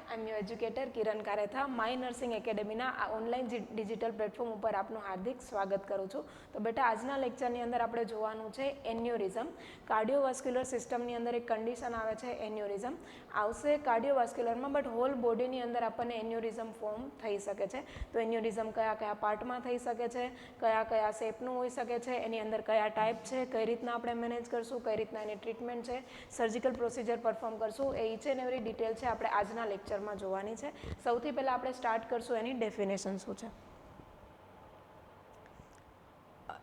I am your educator Kiran Karetha. My nursing એકેડેમીના આ online digital platform ઉપર આપનું હાર્દિક સ્વાગત કરું છું. તો બેટા આજના લેક્ચરની અંદર આપણે જોવાનું છે એન્યુરિઝમ. કાર્ડિયોવાસ્ક્યુલર સિસ્ટમની અંદર એક કન્ડિશન આવે છે એન્યુરિઝમ. આવશે કાર્ડિયોવાસ્ક્યુલરમાં, બટ હોલ બોડીની અંદર આપણને એન્યુરિઝમ ફોર્મ થઈ શકે છે. તો એન્યુરિઝમ કયા કયા પાર્ટમાં થઈ શકે છે, કયા કયા શેપનું હોઈ શકે છે, એની અંદર કયા ટાઈપ છે, કઈ રીતના આપણે મેનેજ કરશું, કઈ રીતના એની ટ્રીટમેન્ટ છે, સર્જિકલ પ્રોસિજર પરફોર્મ કરશું, એ ઈચ એન્ડ એવરી ડિટેલ છે આપણે આજના લેક્ચરમાં જોવાની છે. સૌથી પહેલાં આપણે સ્ટાર્ટ કરશું એની ડેફિનેશન શું છે.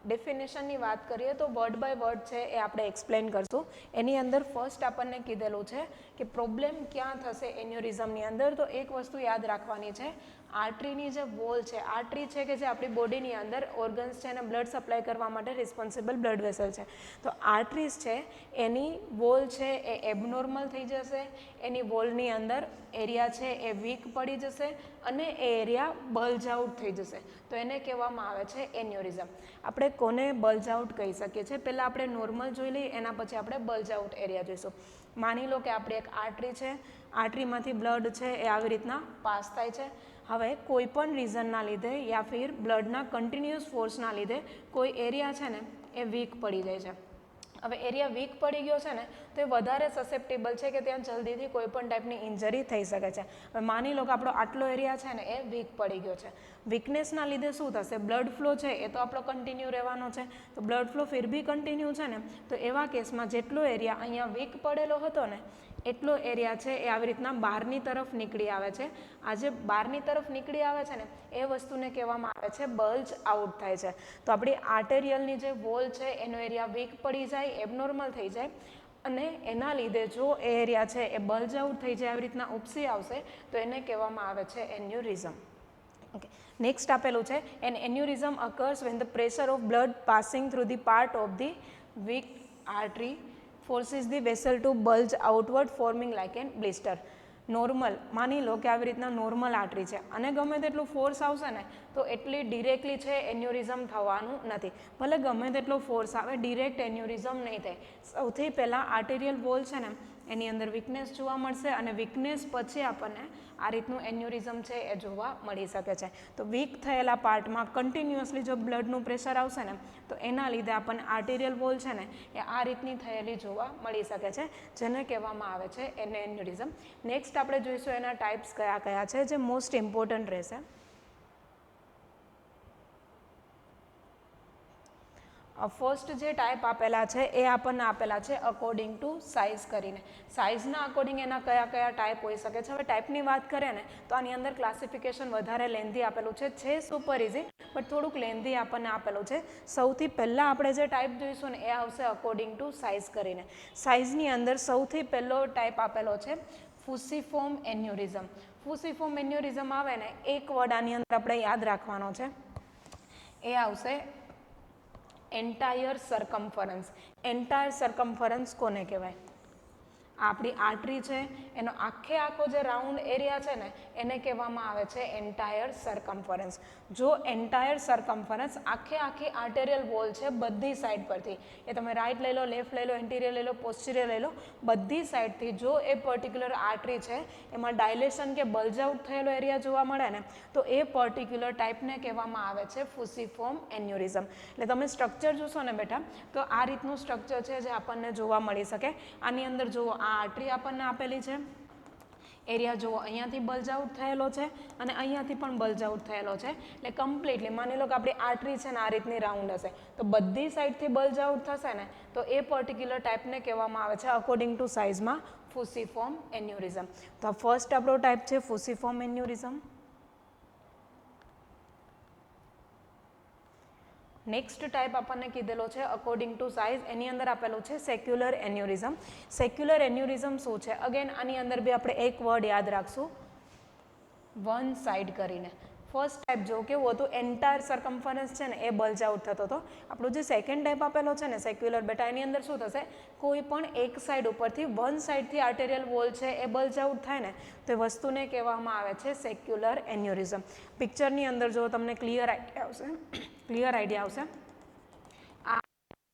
ડેફિનેશનની વાત કરીએ તો વર્ડ બાય વર્ડ છે એ આપણે એક્સપ્લેન કરશું. એની અંદર ફર્સ્ટ આપણને કીધેલું છે કે પ્રોબ્લેમ ક્યાં થશે એન્યુરિઝમની અંદર. તો એક વસ્તુ યાદ રાખવાની છે, આર્ટરીની જે વોલ છે, આર્ટરી છે કે જે આપણી બોડીની અંદર ઓર્ગન્સ છે એને બ્લડ સપ્લાય કરવા માટે રિસ્પોન્સિબલ બ્લડ વેસલ છે. તો આર્ટરીઝ છે એની વોલ છે એ એબનોર્મલ થઈ જશે, એની વોલની અંદર એરિયા છે એ વીક પડી જશે અને એ એરિયા બલ્જ આઉટ થઈ જશે. તો એને કહેવામાં આવે છે એન્યુરિઝમ. આપણે કોને બલ્જ આઉટ કહી શકીએ છીએ, પહેલાં આપણે નોર્મલ જોઈ લઈએ, એના પછી આપણે બલ્જ આઉટ એરિયા જોઈશું. માની લો કે આપણી એક આર્ટરી છે, આર્ટરીમાંથી બ્લડ છે એ આવી રીતના પાસ થાય છે. હવે કોઈ પણ રીઝનના લીધે યા ફિર બ્લડના કન્ટિન્યુઅસ ફોર્સના લીધે કોઈ એરિયા છે ને એ વીક પડી જાય છે. હવે એરિયા વીક પડી ગયો છે ને તો એ વધારે સસેપ્ટેબલ છે કે ત્યાં જલ્દીથી કોઈ પણ ટાઈપની ઇન્જરી થઈ શકે છે. હવે માની લો કે આપણો આટલો એરિયા છે ને એ વીક પડી ગયો છે. વીકનેસના લીધે શું થશે, બ્લડ ફ્લો છે એ તો આપણો કન્ટિન્યુ રહેવાનો છે. તો બ્લડ ફ્લો ફિર બી કન્ટિન્યુ છે ને, તો એવા કેસમાં જેટલો એરિયા અહીંયા વીક પડેલો હતો ને એટલો એરિયા છે એ આવી રીતના બહારની તરફ નીકળી આવે છે. આ જે બહારની તરફ નીકળી આવે છે ને એ વસ્તુને કહેવામાં આવે છે બલ્જ આઉટ થાય છે. તો આપણી આર્ટેરિયલની જે વોલ છે એનો એરિયા વીક પડી જાય, એબનોર્મલ થઈ જાય અને એના લીધે જો એ એરિયા છે એ બલ્જ આઉટ થઈ જાય, આવી રીતના ઉપસી આવશે, તો એને કહેવામાં આવે છે એન્યુરિઝમ. ઓકે, નેક્સ્ટ આપેલું છે an aneurysm occurs when the pressure of blood passing through the part of the weak artery forces the vessel to bulge outward forming like an blister. Normal માની લો કે આવી રીતના નોર્મલ આર્ટરી છે અને ગમે તેટલું ફોર્સ આવશે ને તો એટલી ડિરેક્ટલી છે એન્યુરિઝમ થવાનું નથી. ભલે ગમે તેટલો ફોર્સ આવે, ડિરેક્ટ એન્યુરિઝમ નહીં થાય. સૌથી પહેલાં આર્ટેરિયલ વોલ છે ને એની અંદર વીકનેસ જોવા મળશે અને વીકનેસ પછી આપણને આ રીતનું એન્યુરિઝમ છે એ જોવા મળી શકે છે. તો વીક થયેલા પાર્ટમાં કન્ટિન્યુઅસલી જો બ્લડનું પ્રેશર આવશે ને તો એના લીધે આપણને આર્ટેરિયલ વોલ છે ને એ આ રીતની થયેલી જોવા મળી શકે છે, જેને કહેવામાં આવે છે એને એન્યુરિઝમ. નેક્સ્ટ આપણે જોઈશું એના ટાઈપ્સ કયા કયા છે જે મોસ્ટ ઇમ્પોર્ટન્ટ રહેશે. ફર્સ્ટ જે ટાઈપ આપેલા છે એ આપણને આપેલા છે અકોર્ડિંગ ટુ સાઇઝ કરીને. સાઇઝના અકોર્ડિંગ એના કયા કયા ટાઈપ હોઈ શકે છે. હવે ટાઈપની વાત કરીએ ને તો આની અંદર ક્લાસિફિકેશન વધારે લેન્ધી આપેલું છે સુપર ઇઝી, બટ થોડુંક લેન્ધી આપણને આપેલું છે. સૌથી પહેલાં આપણે જે ટાઈપ જોઈશું ને એ આવશે અકોર્ડિંગ ટુ સાઇઝ કરીને. સાઇઝની અંદર સૌથી પહેલો ટાઈપ આપેલો છે ફુસીફોર્મ એન્યુરિઝમ. ફુસીફોર્મ એન્યુરિઝમ આવે ને એક વર્ડ આની અંદર આપણે યાદ રાખવાનો છે, એ આવશે એન્ટાયર સરકમફરન્સ. એન્ટાયર સરકમફરન્સ કોને કહેવાય? આપણી આર્ટરી છે એનો આખે આખો જે રાઉન્ડ એરિયા છે ને એને કહેવામાં આવે છે એન્ટાયર સરકમફરન્સ. જો એન્ટાયર સરકમફરન્સ આખે આખી આર્ટેરિયલ વોલ છે બધી સાઈડ પરથી, એ તમે રાઈટ લઈ લો, લેફ્ટ લઈ લો, ઇન્ટિરિયર લઈ લો, પોસ્ટિરિયર લઈ લો, બધી સાઈડથી જો એ પર્ટિક્યુલર આર્ટરી છે એમાં ડાયલેશન કે બલ્જ આઉટ થયેલો એરિયા જોવા મળે ને તો એ પર્ટિક્યુલર ટાઈપને કહેવામાં આવે છે ફુસીફોર્મ એન્યુરિઝમ. એટલે તમે સ્ટ્રક્ચર જોશો ને બેટા તો આ રીતનું સ્ટ્રક્ચર છે જે આપણને જોવા મળી શકે. આની અંદર જુઓ, આ આર્ટરી આપણને આપેલી છે, એરિયા જુઓ અહીંયાથી બલ્જ આઉટ થયેલો છે અને અહીંયાથી પણ બલ્જ આઉટ થયેલો છે. એટલે કમ્પ્લીટલી માની લો કે આપણી આર્ટરી છે ને આ રીતની રાઉન્ડ હશે તો બધી સાઈડથી બલ્જ આઉટ થશે ને તો એ પર્ટિક્યુલર ટાઈપને કહેવામાં આવે છે અકોર્ડિંગ ટુ સાઇઝમાં ફુસીફોર્મ એન્યુરિઝમ. તો આ ફર્સ્ટ આપણો ટાઈપ છે ફુસીફોર્મ એન્યુરિઝમ. નેક્સ્ટ ટાઈપ આપણને કીધેલો છે અકોર્ડિંગ ટુ સાઇઝ, એની અંદર આપેલું છે સેક્યુલર એન્યુરિઝમ. સેક્યુલર એન્યુરિઝમ શું છે? અગેન આની અંદર બી આપણે એક વર્ડ યાદ રાખશું, વન સાઇડ કરીને. ફર્સ્ટ ટાઈપ જો કેવું હતું, એન્ટાયર સરકમફરન્સ છે ને એ બલ્જ આઉટ થતો હતો. આપણો જે સેકન્ડ ટાઈપ આપેલો છે ને સેક્યુલર, બેટા એની અંદર શું થશે, કોઈ પણ એક સાઈડ ઉપરથી વન સાઈડથી આર્ટેરિયલ વોલ છે એ બલ્જ આઉટ થાય ને તો એ વસ્તુને કહેવામાં આવે છે સેક્યુલર એન્યુરિઝમ. પિક્ચરની અંદર જો તમને ક્લિયર આઈડિયા આવશે,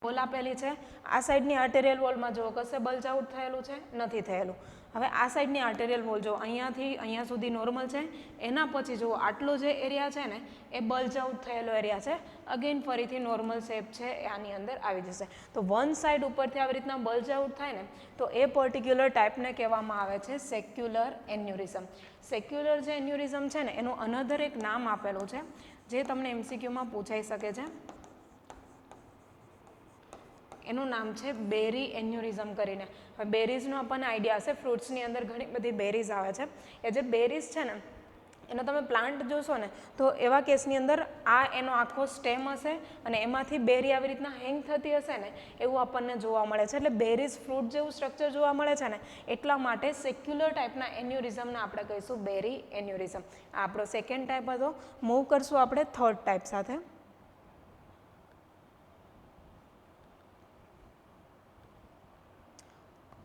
વોલ આપેલી છે, આ સાઈડની આર્ટેરિયલ વોલમાં જો કશે બલ્જ આઉટ થયેલું છે, નથી થયેલું. હવે આ સાઈડની આર્ટેરિયલ વોલ જો અહીંયાથી અહીંયા સુધી નોર્મલ છે, એના પછી જો આટલો જે એરિયા છે ને એ બલ્જ આઉટ થયેલો એરિયા છે, અગેન ફરીથી નોર્મલ શેપ છે એ આની અંદર આવી જશે. તો વન સાઈડ ઉપરથી આવી રીતના બલ્જ આઉટ થાય ને તો એ પર્ટિક્યુલર ટાઈપને કહેવામાં આવે છે સેક્યુલર એન્યુરિઝમ. સેક્યુલર જે એન્યુરિઝમ છે ને એનું અનધર એક નામ આપેલું છે જે તમને એમસીક્યુમાં પૂછાઈ શકે છે. એનું નામ છે બેરી એન્યુરિઝમ કરીને. હવે બેરીઝનો આપણને આઈડિયા હશે, ફ્રૂટ્સની અંદર ઘણી બધી બેરીઝ આવે છે. એ જે બેરીઝ છે ને એનો તમે પ્લાન્ટ જોશો ને તો એવા કેસની અંદર આ એનો આખો સ્ટેમ હશે અને એમાંથી બેરી આવી રીતના હેંગ થતી હશે ને એવું આપણને જોવા મળે છે. એટલે બેરીઝ ફ્રૂટ જેવું સ્ટ્રક્ચર જોવા મળે છે ને એટલા માટે સેક્યુલર ટાઈપના એન્યુરિઝમને આપણે કહીશું બેરી એન્યુરિઝમ. આ આપણો સેકન્ડ ટાઈપ હતો. મૂવ કરશું આપણે થર્ડ ટાઈપ સાથે.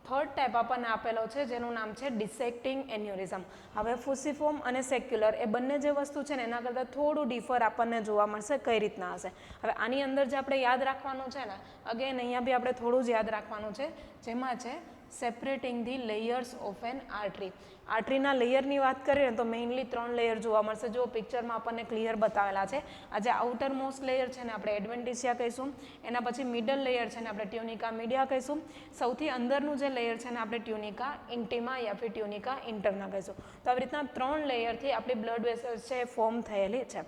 થર્ડ ટાઈપ આપણને આપેલો છે જેનું નામ છે ડિસેક્ટિંગ એન્યુરિઝમ. હવે ફુસીફોર્મ અને સેક્યુલર એ બંને જે વસ્તુ છે ને એના કરતાં થોડું ડિફર આપણને જોવા મળશે કઈ રીતના હશે. હવે આની અંદર જે આપણે યાદ રાખવાનું છે ને અગેન અહીંયા બી આપણે થોડું જ યાદ રાખવાનું છે, જેમાં છે separating the layers of an artery. આર્ટરીના લેયરની વાત કરીએ ને તો મેઇનલી 3 લેયર જોવા મળશે. જો પિક્ચરમાં આપણને ક્લિયર બતાવેલા છે. આ જે આઉટર મોસ્ટ લેયર છે ને આપણે એડવેન્ટિશિયા કહીશું, એના પછી મિડલ લેયર છે ને આપણે ટ્યુનિકા મીડિયા કહીશું, સૌથી અંદરનું જે લેયર છે ને આપણે ટ્યુનિકા ઇન્ટિમા યા ફિર ટ્યુનિકા ઇન્ટરના કહીશું. તો આવી રીતના 3 લેયરથી આપણી બ્લડ વેસલ્સ છે એ ફોર્મ થયેલી છે.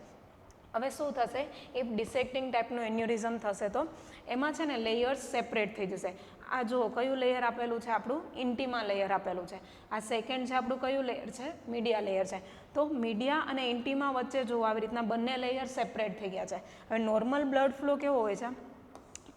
હવે શું થશે, ઇફ ડિસેક્ટિંગ ટાઈપનું એન્યુરિઝમ થશે તો એમાં છે ને લેયર્સ સેપરેટ થઈ જશે. આ જો કયું લેયર આપેલું છે, આપણું ઇન્ટિમા લેયર આપેલું છે. આ સેકન્ડ છે આપણું કયું લેયર છે, મીડિયા લેયર છે. તો મીડિયા અને ઇન્ટિમા વચ્ચે જો આવી રીતના બંને લેયર સેપરેટ થઈ ગયા છે. હવે નોર્મલ બ્લડ ફ્લો કેવો હોય છે,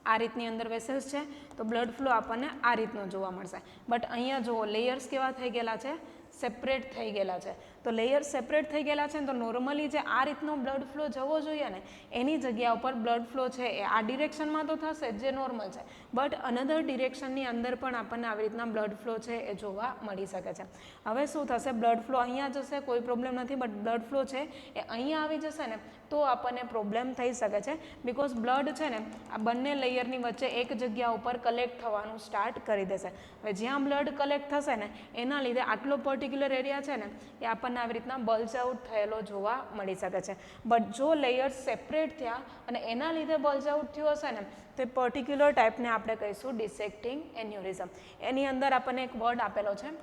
આ રીતની અંદર વેસલ્સ છે તો બ્લડ ફ્લો આપણને આ રીતનો જોવા મળશે. બટ અહીંયા જુઓ લેયર્સ કેવા થઈ ગયેલા છે, સેપરેટ થઈ ગયેલા છે. તો લેયર સેપરેટ થઈ ગયેલા છે ને તો નોર્મલી જે આ રીતનો બ્લડ ફ્લો જવો જોઈએ ને એની જગ્યા ઉપર બ્લડ ફ્લો છે એ આ ડિરેક્શનમાં તો થશે જે નોર્મલ છે, બટ અનધર ડિરેક્શનની અંદર પણ આપણને આવી રીતના બ્લડ ફ્લો છે એ જોવા મળી શકે છે. હવે શું થશે, બ્લડ ફ્લો અહીંયા જશે કોઈ પ્રોબ્લેમ નથી, બટ બ્લડ ફ્લો છે એ અહીંયા આવી જશે ને તો આપણને પ્રોબ્લેમ થઈ શકે છે. બિકોઝ બ્લડ છે ને આ બંને લેયરની વચ્ચે એક જગ્યા ઉપર કલેક્ટ થવાનું સ્ટાર્ટ કરી દેશે. હવે જ્યાં બ્લડ કલેક્ટ થશે ને એના લીધે આટલો પર્ટિક્યુલર એરિયા છે ને એ આપણને આવી રીતના બલ્જ આઉટ થયેલો જોવા મળી શકે છે. બટ જો લેયર્સ સેપરેટ થયા અને એના લીધે બલ્જ આઉટ થયું હશે ને તો એ પર્ટિક્યુલર ટાઈપને આપણે કહીશું ડિસેક્ટિંગ એન્યુરિઝમ. એની અંદર આપણને એક વર્ડ આપેલો છે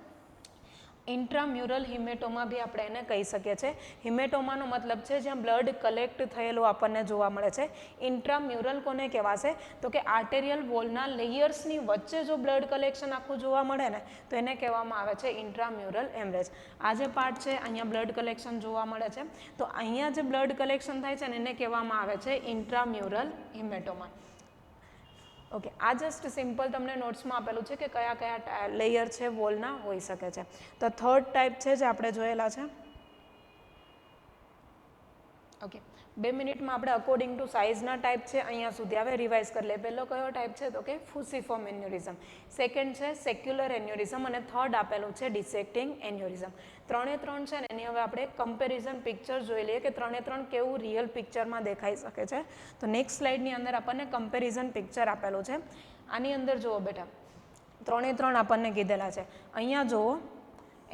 ઇન્ટ્રામ્યુરલ હિમેટોમા બી આપણે એને કહી શકીએ છીએ. હિમેટોમાનો મતલબ છે જ્યાં બ્લડ કલેક્ટ થયેલું આપણને જોવા મળે છે. ઇન્ટ્રામ્યુરલ કોને કહેવાશે તો કે આર્ટેરિયલ વોલના લેયર્સની વચ્ચે જો બ્લડ કલેક્શન આખું જોવા મળે ને તો એને કહેવામાં આવે છે ઇન્ટ્રામ્યુરલ હેમરેજ. આ જે પાર્ટ છે અહીંયા બ્લડ કલેક્શન જોવા મળે છે તો અહીંયા જે બ્લડ કલેક્શન થાય છે ને એને કહેવામાં આવે છે ઇન્ટ્રામ્યુરલ હિમેટોમા. ઓકે, આ જસ્ટ સિમ્પલ તમને નોટ્સમાં આપેલું છે કે કયા કયા લેયર છે વોલના હોઈ શકે છે. તો થર્ડ ટાઈપ છે જે આપણે જોયેલા છે. ઓકે, 2 મિનિટમાં આપણે અકોર્ડિંગ ટુ સાઇઝના ટાઈપ છે અહીંયા સુધી હવે રિવાઇઝ કરી લે. પહેલો કયો ટાઈપ છે તો કે ફુસીફોર્મ એન્યુરિઝમ, સેકન્ડ છે સેક્યુલર એન્યુરિઝમ અને થર્ડ આપેલું છે ડિસેક્ટિંગ એન્યુરિઝમ. 3 છે ને એની હવે આપણે કમ્પેરિઝન પિક્ચર જોઈ લઈએ કે 3 કેવું રિયલ પિક્ચરમાં દેખાઈ શકે છે. તો નેક્સ્ટ સ્લાઇડની અંદર આપણને કમ્પેરિઝન પિક્ચર આપેલું છે. આની અંદર જુઓ બેટા 3 આપણને કીધેલા છે. અહીંયા જુઓ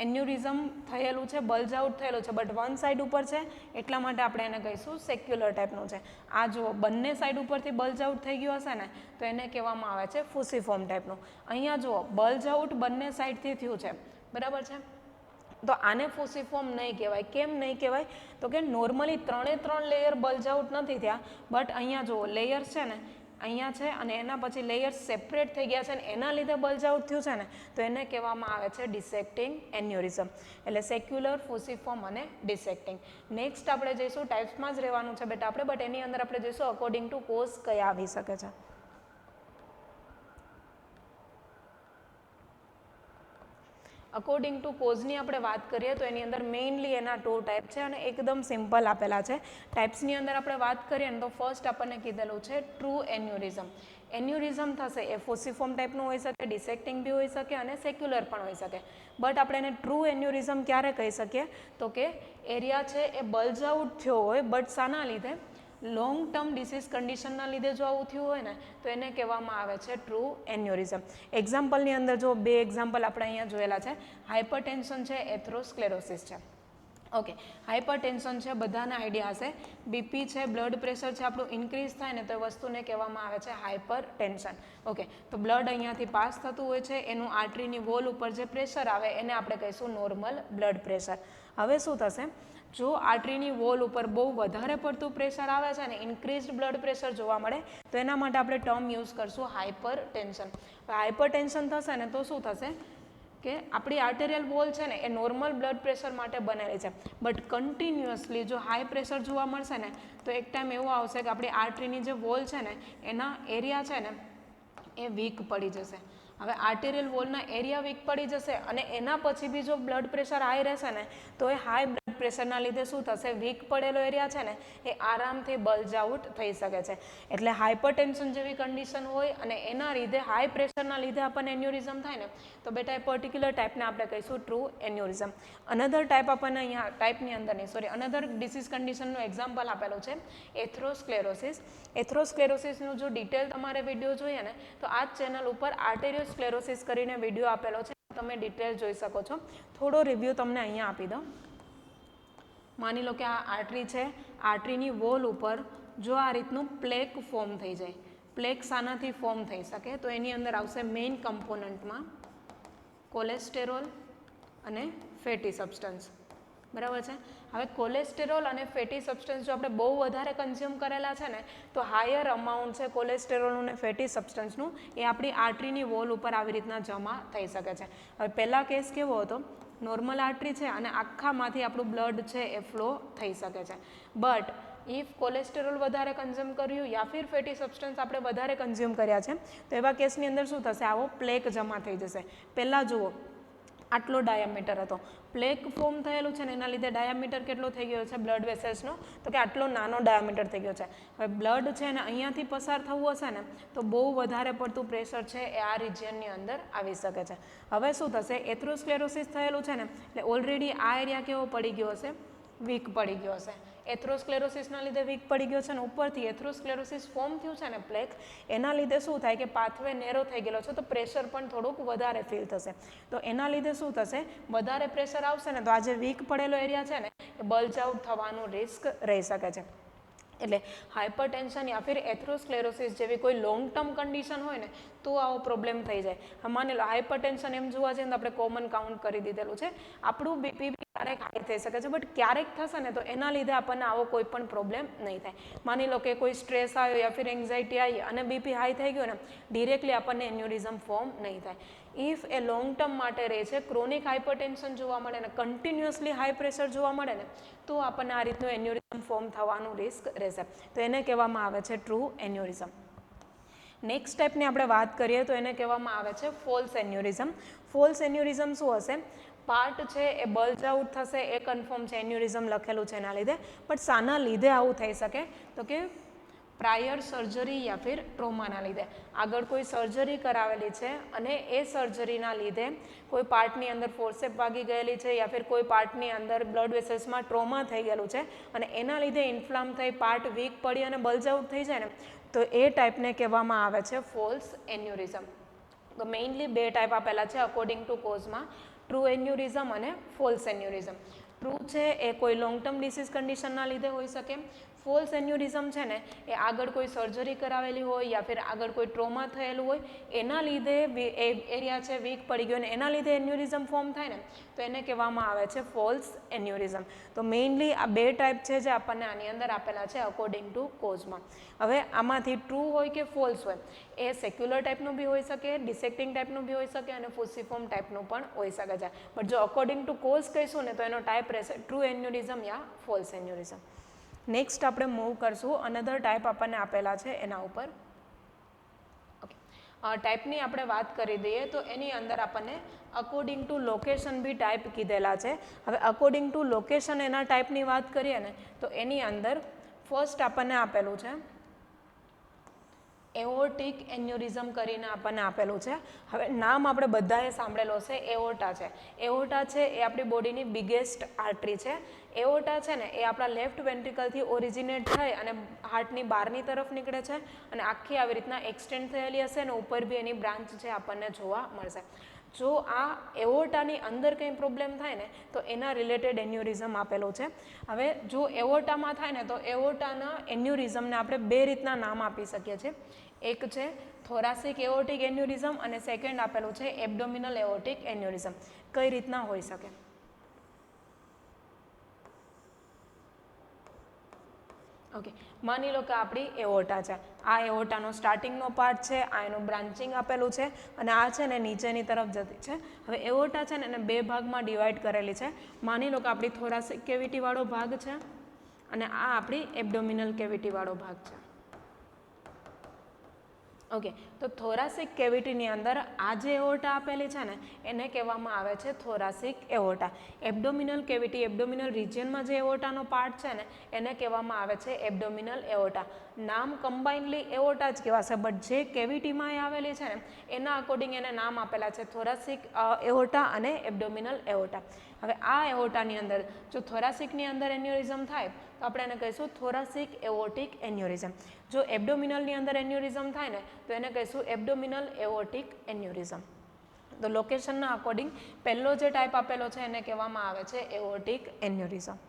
એન્યુરિઝમ થયેલું છે, બલ્જ આઉટ થયેલું છે, બટ વન સાઈડ ઉપર છે એટલા માટે આપણે એને કહીશું સેક્યુલર ટાઈપનું છે. આ જુઓ બંને સાઈડ ઉપરથી બલ્જ આઉટ થઈ ગયું હશે ને તો એને કહેવામાં આવે છે ફુસીફોર્મ ટાઈપનું. અહીંયા જુઓ બલ્જ આઉટ બંને સાઈડથી થયું છે, બરાબર છે. તો આને ફુસીફોર્મ નહીં કહેવાય. કેમ નહીં કહેવાય તો કે નોર્મલી 3 લેયર બલ્જ આઉટ નથી થયા, બટ અહીંયા જુઓ લેયર્સ છે ને અહીંયા છે અને એના પછી લેયર્સ સેપરેટ થઈ ગયા છે ને એના લીધે બલ્જ આઉટ થયું છે ને તો એને કહેવામાં આવે છે ડિસેક્ટિંગ એન્યુરિઝમ. એટલે સેક્યુલર, ફુસીફોર્મ અને ડિસેક્ટિંગ. નેક્સ્ટ આપણે જઈશું ટાઈપ્સમાં જ રહેવાનું છે બેટા આપણે, બટ એની અંદર આપણે જઈશું અકોર્ડિંગ ટુ કોઝ કયા આવી શકે છે. અકોર્ડિંગ ટુ કોઝની આપણે વાત કરીએ તો એની અંદર મેઇનલી એના 2 ટાઈપ છે અને એકદમ સિમ્પલ આપેલા છે. ટાઈપ્સની અંદર આપણે વાત કરીએ ને તો ફર્સ્ટ આપણને કીધેલું છે ટ્રુ એન્યુરિઝમ. એન્યુરિઝમ થશે એ ફુસીફોર્મ ટાઈપનું હોઈ શકે, ડિસેક્ટિંગ બી હોઈ શકે અને સેક્યુલર પણ હોઈ શકે. બટ આપણે એને ટ્રુ એન્યુરિઝમ ક્યારે કહી શકીએ તો કે એરિયા છે એ બલ્જ આઉટ થયો હોય બટ શાના લીધે, લોંગ ટર્મ ડિસીઝ કન્ડિશનના લીધે જો આવું થયું હોય ને તો એને કહેવામાં આવે છે ટ્રુ એન્યુરિઝમ. એક્ઝામ્પલની અંદર જો 2 એક્ઝામ્પલ આપણે અહીંયા જોયેલા છે, હાઇપરટેન્શન છે, એથ્રોસ્ક્લેરોસિસ છે. ઓકે, હાઇપરટેન્શન છે, બધાને આઈડિયા હશે. બીપી છે, બ્લડ પ્રેશર છે આપણું ઇન્ક્રીઝ થાય ને તો એ વસ્તુને કહેવામાં આવે છે હાઇપરટેન્શન. ઓકે, તો બ્લડ અહીંયાથી પાસ થતું હોય છે, એનું આર્ટરીની વોલ ઉપર જે પ્રેશર આવે એને આપણે કહીશું નોર્મલ બ્લડ પ્રેશર. હવે શું થશે, જો આર્ટરીની વોલ ઉપર બહુ વધારે પડતું પ્રેશર આવે છે ને, ઇન્ક્રીઝડ બ્લડ પ્રેશર જોવા મળે તો એના માટે આપણે ટર્મ યુઝ કરશું હાઇપરટેન્શન. હાઇપરટેન્શન થશે ને તો શું થશે કે આપણી આર્ટેરિયલ વોલ છે ને એ નોર્મલ બ્લડ પ્રેશર માટે બનેલી છે, બટ કન્ટિન્યુઅસલી જો હાઈ પ્રેશર જોવા મળશે ને તો એક ટાઈમ એવો આવશે કે આપણી આર્ટરીની જે વોલ છે ને એના એરિયા છે ને એ વીક પડી જશે. હવે આર્ટેરિયલ વોલના એરિયા વીક પડી જશે અને એના પછી બી જો બ્લડ પ્રેશર હાઈ રહેશે ને તો એ હાઈ બ્લડ પ્રેશરના લીધે શું થશે, વીક પડેલો એરિયા છે ને એ આરામથી બલ્જ આઉટ થઈ શકે છે. એટલે હાઇપરટેન્શન જેવી કન્ડિશન હોય અને એના લીધે હાઈ પ્રેશરના લીધે આપણને એન્યુરિઝમ થાય ને તો બેટા એ પર્ટિક્યુલર ટાઈપને આપણે કહીશું ટ્રુ એન્યુરિઝમ. અનધર ટાઈપ આપણને અહીંયા ટાઈપની અંદર નહીં સોરી અનધર ડિસીઝ કન્ડિશનનું એક્ઝામ્પલ આપેલું છે એથ્રોસ્ક્લેરોસિસ. એથ્રોસ્ક્લેરોસિસનું જો ડિટેલ તમારે વિડીયો જોઈએ ને તો આ જ ચેનલ ઉપર આર્ટેરિયોસ્ક્લેરોસિસ કરીને વિડીયો આપેલો છે, તમે ડિટેલ જોઈ શકો છો. થોડો રિવ્યૂ તમને અહીંયા આપી દો. માની લો કે આ આર્ટરી છે, આર્ટરીની વોલ ઉપર જો આ રીતનું પ્લેક ફોર્મ થઈ જાય, પ્લેક શાનાથી ફોર્મ થઈ શકે તો એની અંદર આવશે મેઇન કમ્પોનન્ટમાં કોલેસ્ટેરોલ અને ફેટી સબસ્ટન્સ. બરાબર છે. હવે કોલેસ્ટેરોલ અને ફેટી સબસ્ટન્સ જો આપણે બહુ વધારે કન્ઝ્યુમ કરેલા છે ને તો હાયર અમાઉન્ટ છે કોલેસ્ટેરોલનું અને ફેટી સબસ્ટન્સનું એ આપણી આર્ટરીની વોલ ઉપર આવી રીતના જમા થઈ શકે છે. હવે પહેલા કેસ કેવો હતો, નોર્મલ આર્ટરી છે અને આખામાંથી આપણું બ્લડ છે એ ફ્લો થઈ શકે છે, બટ ઇફ કોલેસ્ટેરોલ વધારે કન્ઝ્યુમ કર્યું યા ફિર ફેટી સબસ્ટન્સ આપણે વધારે કન્ઝ્યુમ કર્યા છે તો એવા કેસની અંદર શું થશે, આવો પ્લેક જમા થઈ જશે. પહેલાં જુઓ આટલો ડાયામીટર હતો, પ્લેક ફોર્મ થયેલું છે ને એના લીધે ડાયામીટર કેટલો થઈ ગયો છે બ્લડ વેસલ્સનો તો કે આટલો નાનો ડાયામીટર થઈ ગયો છે. હવે બ્લડ છે ને અહીંયાથી પસાર થવું હશે ને તો બહુ વધારે પડતું પ્રેશર છે એ આ રિજિયનની અંદર આવી શકે છે. હવે શું થશે, એથ્રોસ્ક્લેરોસિસ થયેલું છે ને એટલે ઓલરેડી આ એરિયા કેવો પડી ગયો હશે, વીક પડી ગયો હશે. એથ્રોસ્ક્લેરોસિસના લીધે વીક પડી ગયો છે ને ઉપરથી એથ્રોસ્ક્લેરોસિસ ફોર્મ થયું છે ને પ્લેક, એના લીધે શું થાય કે પાથવે નેરો થઈ ગયેલો છે તો પ્રેશર પણ થોડુંક વધારે ફીલ થશે. તો એના લીધે શું થશે, વધારે પ્રેશર આવશે ને તો આ જે વીક પડેલો એરિયા છે ને એ બલ્જ આઉટ થવાનું રિસ્ક રહી શકે છે. એટલે હાઇપરટેન્શન યા ફિર એથ્રોસ્ક્લેરોસિસ જેવી કોઈ લોંગ ટર્મ કન્ડિશન હોય ને તો આવો પ્રોબ્લેમ થઈ જાય. માની લો હાઇપરટેન્શન એમ જોવા જઈએ તો આપણે કોમન કાઉન્ટ કરી દીધેલું છે, આપણું બીપી ક્યારેક હાઈ થઈ શકે છે બટ ક્યારેક થશે ને તો એના લીધે આપણને આવો કોઈ પણ પ્રોબ્લેમ નહીં થાય. માની લો કે કોઈ સ્ટ્રેસ આવ્યો યા ફિર એન્ઝાઇટી આવી અને બીપી હાઈ થઈ ગયો ને ડિરેક્ટલી આપણને એન્યુરિઝમ ફોર્મ નહીં થાય. ઇફ એ લોંગ ટર્મ માટે રહે છે, ક્રોનિક હાઇપરટેન્શન જોવા મળે ને કન્ટિન્યુઅસલી હાઈ પ્રેશર જોવા મળે ને તો આપણને આ રીતનું એન્યુરિઝમ ફોર્મ થવાનું રિસ્ક રહેશે. તો એને કહેવામાં આવે છે ટ્રુ એન્યુરિઝમ. નેક્સ્ટ ટાઈપની આપણે વાત કરીએ તો એને કહેવામાં આવે છે ફોલ્સ એન્યુરિઝમ. ફોલ્સ એન્યુરિઝમ શું હશે, પાર્ટ છે એ બલ્જ આઉટ થશે એ કન્ફર્મ છે, એન્યુરિઝમ લખેલું છે એના લીધે, બટ શાના લીધે આવું થઈ શકે તો કે પ્રાયર સર્જરી યા ફિર ટ્રોમાના લીધે. આગળ કોઈ સર્જરી કરાવેલી છે અને એ સર્જરીના લીધે કોઈ પાર્ટની અંદર ફોર્સેપ વાગી ગયેલી છે યા ફિર કોઈ પાર્ટની અંદર બ્લડ વેસલ્સમાં ટ્રોમા થઈ ગયેલું છે અને એના લીધે ઇન્ફ્લામ થઈ પાર્ટ વીક પડી અને બલ્જ આઉટ થઈ જાય ને તો એ ટાઈપને કહેવામાં આવે છે ફોલ્સ એન્યુરિઝમ. તો મેઇનલી 2 ટાઈપ આપેલા છે અકોર્ડિંગ ટુ કોઝમાં, ટ્રુ એન્યુરિઝમ અને ફોલ્સ એન્યુરિઝમ. ટ્રુ છે એ કોઈ લોંગ ટર્મ ડિસીઝ કન્ડિશનના લીધે હોઈ શકે. ફોલ્સ એન્યુરિઝમ છે ને એ આગળ કોઈ સર્જરી કરાવેલી હોય યા ફિર આગળ કોઈ ટ્રોમા થયેલું હોય એના લીધે એ એરિયા છે વીક પડી ગયો અને એના લીધે એન્યુરિઝમ ફોર્મ થાય ને તો એને કહેવામાં આવે છે ફોલ્સ એન્યુરિઝમ. તો મેઇનલી આ 2 ટાઈપ છે જે આપણને આની અંદર આપેલા છે અકોર્ડિંગ ટુ કોઝમાં. હવે આમાંથી ટ્રુ હોય કે ફોલ્સ હોય એ સેક્યુલર ટાઈપનું બી હોઈ શકે, ડિસેક્ટિંગ ટાઈપનું બી હોઈ શકે અને ફુસીફોર્મ ટાઈપનું પણ હોઈ શકે છે. બટ જો અકોર્ડિંગ ટુ કોઝ કહીશું ને તો એનો ટાઈપ રહેશે ટ્રુ એન્યુરિઝમ યા ફોલ્સ એન્યુરિઝમ. નેક્સ્ટ આપણે મૂવ કરશું, અનધર ટાઈપ આપણને આપેલા છે એના ઉપર. ઓકે, ટાઈપની આપણે વાત કરી દઈએ તો એની અંદર આપણને અકોર્ડિંગ ટુ લોકેશન બી ટાઈપ કીધેલા છે. હવે અકોર્ડિંગ ટુ લોકેશન એના ટાઈપની વાત કરીએ ને તો એની અંદર ફર્સ્ટ આપણને આપેલું છે એઓર્ટિક એન્યુરિઝમ કરીને આપણને આપેલું છે. હવે નામ આપણે બધાએ સાંભળેલો છે, એઓર્ટા છે. એઓર્ટા છે એ આપણી બોડીની બિગેસ્ટ આર્ટરી છે. એઓર્ટા છે ને એ આપણા લેફ્ટ વેન્ટ્રિકલથી ઓરિજિનેટ થઈ અને હાર્ટની બહારની તરફ નીકળે છે અને આખી આવી રીતના એક્સટેન્ડ થયેલી હશે અને ઉપર બી એની બ્રાન્ચ છે આપણને જોવા મળશે. જો આ એઓર્ટાની અંદર કંઈ પ્રોબ્લેમ થાય ને તો એના રિલેટેડ એન્યુરિઝમ આપેલો છે. હવે જો એઓર્ટામાં થાય ને તો એઓર્ટાના એન્યુરિઝમને આપણે બે રીતના નામ આપી શકીએ છીએ. એક છે થોરાસિક એઓર્ટિક એન્યુરિઝમ અને સેકન્ડ આપેલું છે એબ્ડોમિનલ એઓર્ટિક એન્યુરિઝમ. કઈ રીતના હોઈ શકે? ઓકે, માની લો કે આપણી એઓર્ટા છે. આ એઓર્ટાનો સ્ટાર્ટિંગનો પાર્ટ છે, આ એનું બ્રાન્ચિંગ આપેલું છે અને આ છે ને નીચેની તરફ જતી છે. હવે એઓર્ટા છે ને એને બે ભાગમાં ડિવાઈડ કરેલી છે. માની લો કે આપણી થોરાસિક કેવિટીવાળો ભાગ છે અને આ આપણી એબ્ડોમિનલ કેવિટીવાળો ભાગ છે. ઓકે, તો થોરાસિક કેવિટીની અંદર આ જે એઓર્ટા આપેલી છે ને એને કહેવામાં આવે છે થોરાસિક એઓર્ટા. એબ્ડોમિનલ કેવિટી, એબ્ડોમિનલ રિજિયનમાં જે એઓર્ટાનો પાર્ટ છે ને એને કહેવામાં આવે છે એબ્ડોમિનલ એઓર્ટા. નામ કમ્બાઇનલી એઓર્ટા જ કહેવાશે, બટ જે કેવિટીમાં એ આવેલી છે ને એના અકોર્ડિંગ એને નામ આપેલા છે થોરાસિક એઓર્ટા અને એબ્ડોમિનલ એઓર્ટા. હવે આ એઓર્ટાની અંદર જો થોરાસિકની અંદર એન્યુરિઝમ થાય તો આપણે એને કહીશું થોરાસિક એઓર્ટિક એન્યુરિઝમ. જો એબ્ડોમિનલની અંદર એન્યુરિઝમ થાય ને તો એને કહીશું એબ્ડોમિનલ એઓર્ટિક એન્યુરિઝમ. તો લોકેશનના અકોર્ડિંગ પહેલો જે ટાઈપ આપેલો છે એને કહેવામાં આવે છે એઓર્ટિક એન્યુરિઝમ.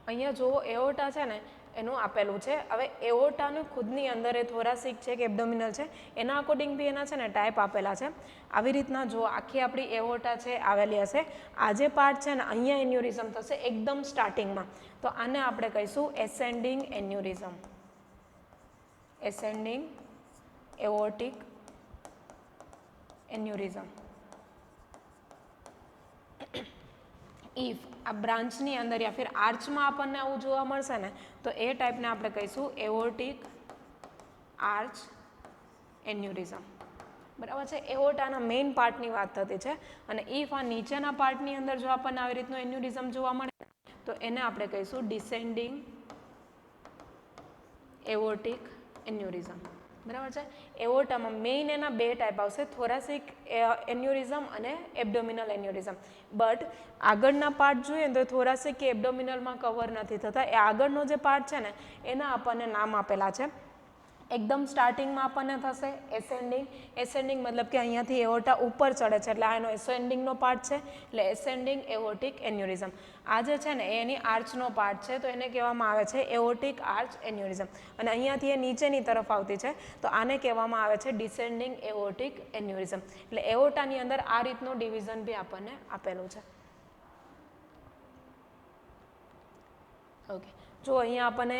અહીંયા જુઓ એઓર્ટા છે ને એનું આપેલું છે. હવે એઓર્ટાનું ખુદની અંદર એ થોરાસિક છે કે એબ્ડોમિનલ છે એના અકોર્ડિંગ બી એના છે ને ટાઈપ આપેલા છે. આવી રીતના જો આખી આપણી એઓર્ટા છે આવેલી હશે, આ જે પાર્ટ છે ને અહીંયા એન્યુરિઝમ થશે એકદમ સ્ટાર્ટિંગમાં, તો આને આપણે કહીશું એસેન્ડિંગ એન્યુરિઝમ, એસેન્ડિંગ એઓર્ટિક એન્યુરિઝમ. ઇફ આ બ્રાન્ચની અંદર યા ફિર આર્ચમાં આપણને આવું જોવા મળશે ને તો એ ટાઈપને આપણે કહીશું એઓર્ટિક આર્ચ એન્યુરિઝમ. બરાબર છે? એઓર્ટાના મેઇન પાર્ટની વાત થતી છે અને ઇફ આ નીચેના પાર્ટની અંદર જો આપણને આવી રીતનું એન્યુરિઝમ જોવા મળે તો એને આપણે કહીશું ડિસેન્ડિંગ એઓર્ટિક એન્યુરિઝમ. બરાબર છે? એઓર્ટામાં મેઇન એના બે ટાઈપ આવશે, થોરાસિક એન્યુરિઝમ અને એબ્ડોમિનલ એન્યુરિઝમ. બટ આગળના પાર્ટ જોઈએ ને તો થોરાસિક કે એબ્ડોમિનલમાં કવર નથી થતા. એ આગળનો જે પાર્ટ છે ને એના આપણને નામ આપેલા છે. એકદમ સ્ટાર્ટિંગમાં આપણને થશે એસેન્ડિંગ. એસેન્ડિંગ મતલબ કે અહીંયાથી એઓર્ટા ઉપર ચડે છે એટલે આ એનો એસેન્ડિંગનો પાર્ટ છે એટલે એસેન્ડિંગ એઓર્ટિક એન્યુરિઝમ. આ જે છે ને એ એની આર્ચનો પાર્ટ છે તો એને કહેવામાં આવે છે એઓર્ટિક આર્ચ એન્યુરિઝમ. અને અહીંયાથી એ નીચેની તરફ આવતી છે તો આને કહેવામાં આવે છે ડિસેન્ડિંગ એઓર્ટિક એન્યુરિઝમ. એટલે એઓર્ટાની અંદર આ રીતનું ડિવિઝન બી આપણને આપેલું છે. ઓકે, જો અહીંયા આપણને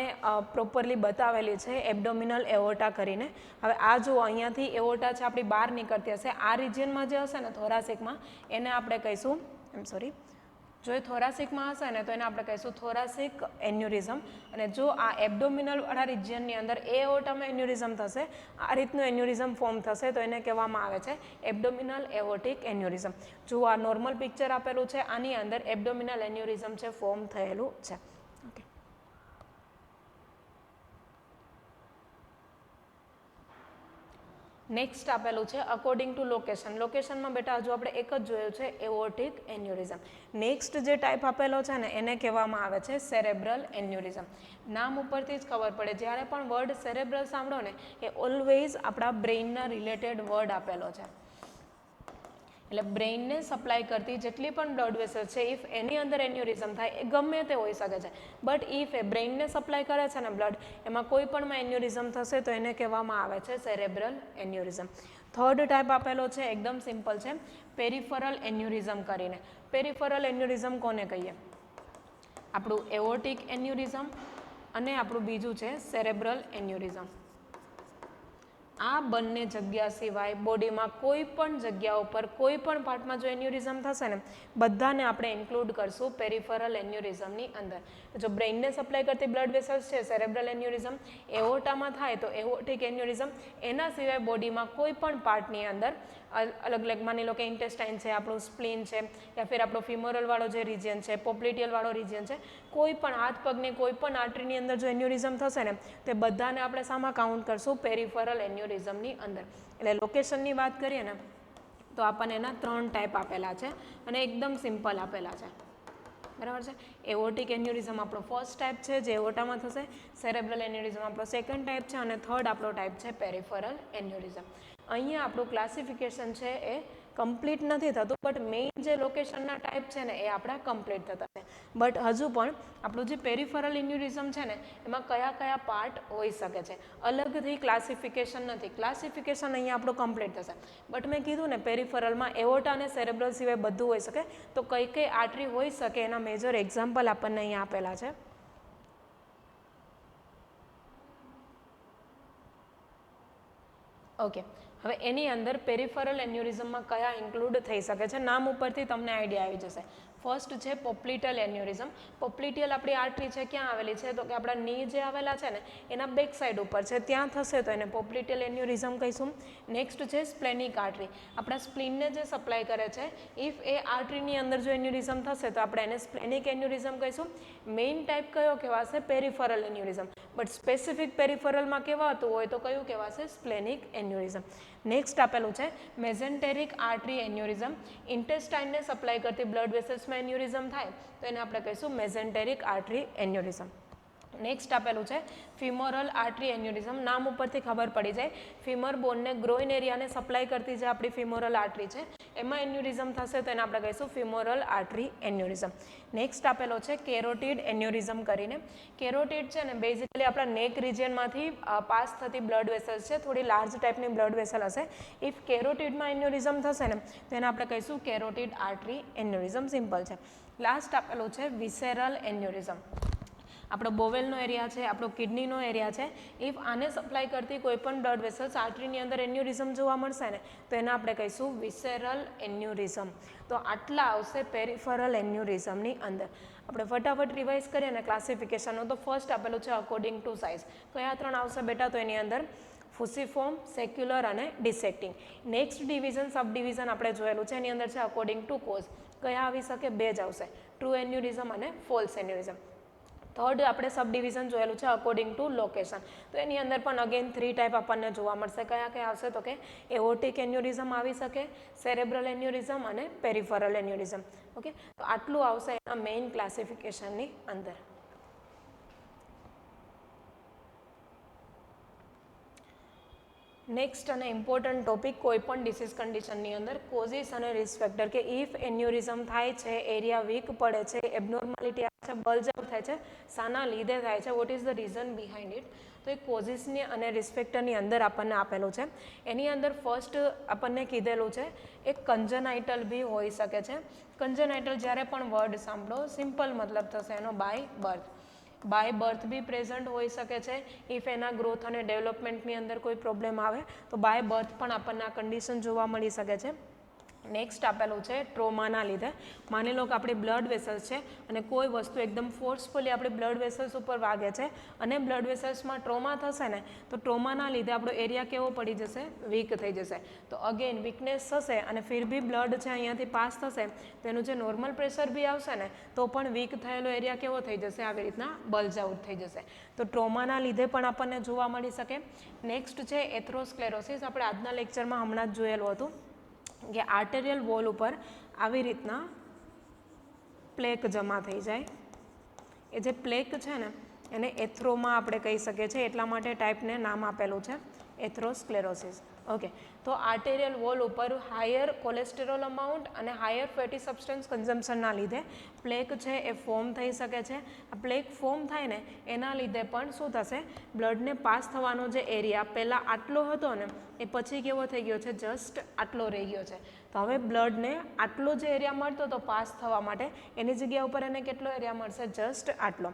પ્રોપરલી બતાવેલી છે એબ્ડોમિનલ એઓર્ટા કરીને. હવે આ જો અહીંયાથી એઓર્ટા છે આપણી બહાર નીકળતી હશે, આ રિજિયનમાં જે હશે ને થોરાસિકમાં એને આપણે કહીશું જો એ થોરાસિકમાં હશે ને તો એને આપણે કહીશું થોરાસિક એન્યુરિઝમ. અને જો આ એબ્ડોમિનલ વાળા રિજિયનની અંદર એ એઓર્ટામાં એન્યુરિઝમ થશે, આ રીતનું એન્યુરિઝમ ફોર્મ થશે તો એને કહેવામાં આવે છે એબ્ડોમિનલ એઓર્ટિક એન્યુરિઝમ. જો આ નોર્મલ પિક્ચર આપેલું છે આની અંદર એબ્ડોમિનલ એન્યુરિઝમ છે ફોર્મ થયેલું છે. ઓકે, નેક્સ્ટ આપેલું છે અકોર્ડિંગ ટુ લોકેશન. લોકેશનમાં બેટા હજુ આપણે એક જ જોયું છે એઓર્ટિક એન્યુરિઝમ. નેક્સ્ટ જે ટાઈપ આપેલો છે ને એને કહેવામાં આવે છે સેરેબ્રલ એન્યુરિઝમ. નામ ઉપરથી જ ખબર પડે, જ્યારે પણ વર્ડ સેરેબ્રલ સાંભળો ને એ ઓલવેઝ આપણા બ્રેઇનના રિલેટેડ વર્ડ આપેલો છે. એટલે બ્રેઇનને સપ્લાય કરતી જેટલી પણ બ્લડ વેસલ છે ઇફ એની અંદર એન્યુરિઝમ થાય એ ગમે તે હોઈ શકે છે, બટ ઇફ એ બ્રેઇનને સપ્લાય કરે છે ને બ્લડ એમાં કોઈ પણમાં એન્યુરિઝમ થશે તો એને કહેવામાં આવે છે સેરેબ્રલ એન્યુરિઝમ. થર્ડ ટાઈપ આપેલો છે એકદમ સિમ્પલ છે પેરિફરલ એન્યુરિઝમ કરીને. પેરિફરલ એન્યુરિઝમ કોને કહીએ? આપણું એઓર્ટિક એન્યુરિઝમ અને આપણું બીજું છે સેરેબ્રલ એન્યુરિઝમ. આ બંને જગ્યા સિવાય બોડીમાં કોઈ પણ જગ્યા ઉપર કોઈ પણ પાર્ટમાં જો એન્યુરિઝમ થશે ને બધાને આપણે ઇન્ક્લુડ કરશું પેરિફરલ એન્યુરિઝમની અંદર. જો બ્રેઇનને સપ્લાય કરતી બ્લડ વેસલ્સ છે સેરેબ્રલ એન્યુરિઝમ, એઓર્ટામાં થાય તો એઓર્ટિક એન્યુરિઝમ, એના સિવાય બોડીમાં કોઈ પણ પાર્ટની અંદર અલગ અલગ માની લો કે ઇન્ટેસ્ટાઇન છે, આપણું સ્પ્લીન છે, યા ફિર આપણો ફિમોરલવાળો જે રિજિયન છે, પોપ્લિટિયલવાળો રિજિયન છે, કોઈ પણ હાથ પગની કોઈ પણ આર્ટરીની અંદર જો એન્યુરિઝમ થશે ને તે બધાને આપણે શામાં કાઉન્ટ કરશું? પેરિફરલ એન્યુરિઝમની અંદર. એટલે લોકેશનની વાત કરીએ ને તો આપણને એના 3 ટાઈપ આપેલા છે અને એકદમ સિમ્પલ આપેલા છે, બરાબર છે. એઓર્ટિક એન્યુરિઝમ આપણો ફર્સ્ટ ટાઈપ છે જે એઓર્ટામાં થશે, સેરેબ્રલ એન્યુરિઝમ આપણો સેકન્ડ ટાઈપ છે અને થર્ડ આપણો ટાઈપ છે પેરિફરલ એન્યુરિઝમ. અહીંયા આપણું ક્લાસિફિકેશન છે એ કમ્પ્લીટ નથી થતું, બટ મેઇન જે લોકેશનના ટાઈપ છે ને એ આપણા કમ્પ્લીટ થતા છે. બટ હજુ પણ આપણું જે પેરિફરલ એન્યુરિઝમ છે ને એમાં કયા કયા પાર્ટ હોઈ શકે છે, અલગથી ક્લાસિફિકેશન નથી. ક્લાસિફિકેશન અહીંયા આપણું કમ્પ્લીટ થશે, બટ મેં કીધું ને પેરિફરલમાં એઓર્ટા અને સેરેબ્રલ સિવાય બધું હોઈ શકે. તો કઈ કઈ આર્ટરી હોઈ શકે એના મેજર એક્ઝામ્પલ આપણને અહીંયા આપેલા છે. ઓકે, હવે એની અંદર પેરિફરલ એન્યુરિઝમમાં કયા ઇન્ક્લુડ થઈ શકે છે નામ ઉપરથી તમને આઈડિયા આવી જશે. ફર્સ્ટ છે પોપ્લિટલ એન્યુરિઝમ. પોપ્લિટિયલ આપણી આર્ટરી છે ક્યાં આવેલી છે? તો કે આપણા ની જે આવેલા છે ને એના બેક સાઈડ ઉપર છે, ત્યાં થશે તો એને પોપ્લિટિયલ એન્યુરિઝમ કહીશું. નેક્સ્ટ છે સ્પ્લેનિક આર્ટરી. આપણા સ્પ્લીનને જે સપ્લાય કરે છે, ઇફ એ આર્ટરીની અંદર જો એન્યુરિઝમ થશે તો આપણે એને સ્પ્લેનિક એન્યુરિઝમ કહીશું. મેઇન ટાઈપ કયો કહેવાશે? પેરિફરલ એન્યુરિઝમ. બટ સ્પેસિફિક પેરિફરલમાં કહેવાતું હોય તો કયું કહેવાશે? સ્પ્લેનિક એન્યુરિઝમ. નેક્સ્ટ આપેલું છે મેઝેન્ટેરિક આર્ટરી એન્યુરિઝમ. ઇન્ટેસ્ટાઇનને સપ્લાય કરતી બ્લડ વેસલ્સમાં એન્યુરિઝમ થાય તો એને આપણે કહીશું મેઝેન્ટેરિક આર્ટરી એન્યુરિઝમ. નેક્સ્ટ આપેલું છે ફિમોરલ આર્ટરી એન્યુરિઝમ. નામ ઉપરથી ખબર પડી જાય, ફિમર બોનને ગ્રોઇન એરિયાને સપ્લાય કરતી જે આપણી ફિમોરલ આર્ટરી છે એમાં એન્યુરિઝમ થશે તો એને આપણે કહીશું ફિમોરલ આર્ટરી એન્યુરિઝમ. નેક્સ્ટ આપેલો છે કેરોટિડ એન્યુરિઝમ કરીને. કેરોટિડ છે ને બેઝિકલી આપણા નેક રિજિયનમાંથી પાસ થતી બ્લડ વેસલ્સ છે, થોડી લાર્જ ટાઈપની બ્લડ વેસલ હશે. ઇફ કેરોટિડમાં એન્યુરિઝમ થશે ને તો એને આપણે કહીશું કેરોટિડ આર્ટરી એન્યુરિઝમ. સિમ્પલ છે. લાસ્ટ આપેલું છે વિસેરલ એન્યુરિઝમ. આપણો બોવેલનો એરિયા છે, આપણો કિડનીનો એરિયા છે, ઇફ આને સપ્લાય કરતી કોઈ પણ બ્લડ વેસલ્સ આર્ટરીની અંદર એન્યુરિઝમ જોવા મળશે ને તો એને આપણે કહીશું વિસેરલ એન્યુરિઝમ. તો આટલા આવશે પેરિફરલ એન્યુરિઝમની અંદર. આપણે ફટાફટ રિવાઇઝ કરીએ ને ક્લાસિફિકેશનનો તો ફર્સ્ટ આપેલું છે અકોર્ડિંગ ટુ સાઇઝ. કયા 3 આવશે બેટા? તો એની અંદર ફુસીફોર્મ, સેક્યુલર અને ડિસેક્ટિંગ. નેક્સ્ટ ડિવિઝન સબ ડિવિઝન આપણે જોયેલું છે એની અંદર છે અકોર્ડિંગ ટુ કોઝ. કયા આવી શકે? 2 જ આવશે, ટ્રુ એન્યુરિઝમ અને ફોલ્સ એન્યુરિઝમ. થર્ડ આપણે સબ ડિવિઝન જોયેલું છે અકોર્ડિંગ ટુ લોકેશન. તો એની અંદર પણ અગેન 3 ટાઈપ આપણને જોવા મળશે. કયા કયા આવશે? તો કે એઓર્ટિક એન્યુરિઝમ આવી શકે, સેરેબ્રલ એન્યુરિઝમ અને પેરિફરલ એન્યુરિઝમ. ઓકે, તો આટલું આવશે એના મેઇન ક્લાસિફિકેશનની અંદર. નેક્સ્ટ અને ઇમ્પોર્ટન્ટ ટોપિક કોઈ પણ ડિસીઝ કન્ડિશનની અંદર કોઝિસ અને રિસ્ક ફેક્ટર, કે ઇફ એન્યુરિઝમ થાય છે, એરિયા વીક પડે છે, એબનોર્માલિટી આવે છે, બલ્જ આઉટ થાય છે, શાના લીધે થાય છે, what is the reason behind it. તો એ કોઝિસની અને રિસ્ક ફેક્ટરની અંદર આપણને આપેલું છે. એની અંદર ફર્સ્ટ આપણને કીધેલું છે એક કન્જનાઇટલ બી હોઈ શકે છે. કન્જનાઇટલ જ્યારે પણ વર્ડ સાંભળો સિમ્પલ મતલબ થશે એનો by birth. By birth be present હોઈ શકે છે. ઇફ એના ગ્રોથ અને ડેવલપમેન્ટની અંદર કોઈ પ્રોબ્લેમ આવે તો બાય બર્થ પણ આપણને આ કન્ડિશન જોવા મળી શકે છે. નેક્સ્ટ આપેલું છે ટ્રોમાના લીધે. માની લો કે આપણી બ્લડ વેસલ્સ છે અને કોઈ વસ્તુ એકદમ ફોર્સફુલી આપણી બ્લડ વેસલ્સ ઉપર વાગે છે અને બ્લડ વેસલ્સમાં ટ્રોમા થશે ને તો ટ્રોમાના લીધે આપણો એરિયા કેવો પડી જશે? વીક થઈ જશે. તો અગેન વીકનેસ થશે અને ફિર બી બ્લડ છે અહીંયાથી પાસ થશે તો એનું જે નોર્મલ પ્રેશર બી આવશે ને તો પણ વીક થયેલો એરિયા કેવો થઈ જશે? આવી રીતના બલ્જ આઉટ થઈ જશે. તો ટ્રોમાના લીધે પણ આપણને જોવા મળી શકે. નેક્સ્ટ છે એથ્રોસ્ક્લેરોસિસ. આપણે આજના લેક્ચરમાં હમણાં જ જોયેલું હતું કે આર્ટેરિયલ વોલ ઉપર આવી રીતના પ્લેક જમા થઈ જાય. એ જે પ્લેક છે ને એને એથ્રોમાં આપણે કહી શકીએ છીએ, એટલા માટે ટાઈપને નામ આપેલું છે એથ્રોસ્ક્લેરોસિસ. ઓકે, તો આર્ટેરિયલ વોલ ઉપર હાયર કોલેસ્ટેરોલ અમાઉન્ટ અને હાયર ફેટી સબસ્ટન્સ કન્ઝમ્પશનના લીધે પ્લેક છે એ ફોર્મ થઈ શકે છે. આ પ્લેક ફોર્મ થાય ને એના લીધે પણ શું થશે? બ્લડને પાસ થવાનો જે એરિયા પહેલાં આટલો હતો ને એ પછી કેવો થઈ ગયો છે? જસ્ટ આટલો રહી ગયો છે. તો હવે બ્લડને આટલો જે એરિયા મળતો હતો પાસ થવા માટે એની જગ્યા ઉપર એને કેટલો એરિયા મળશે? જસ્ટ આટલો.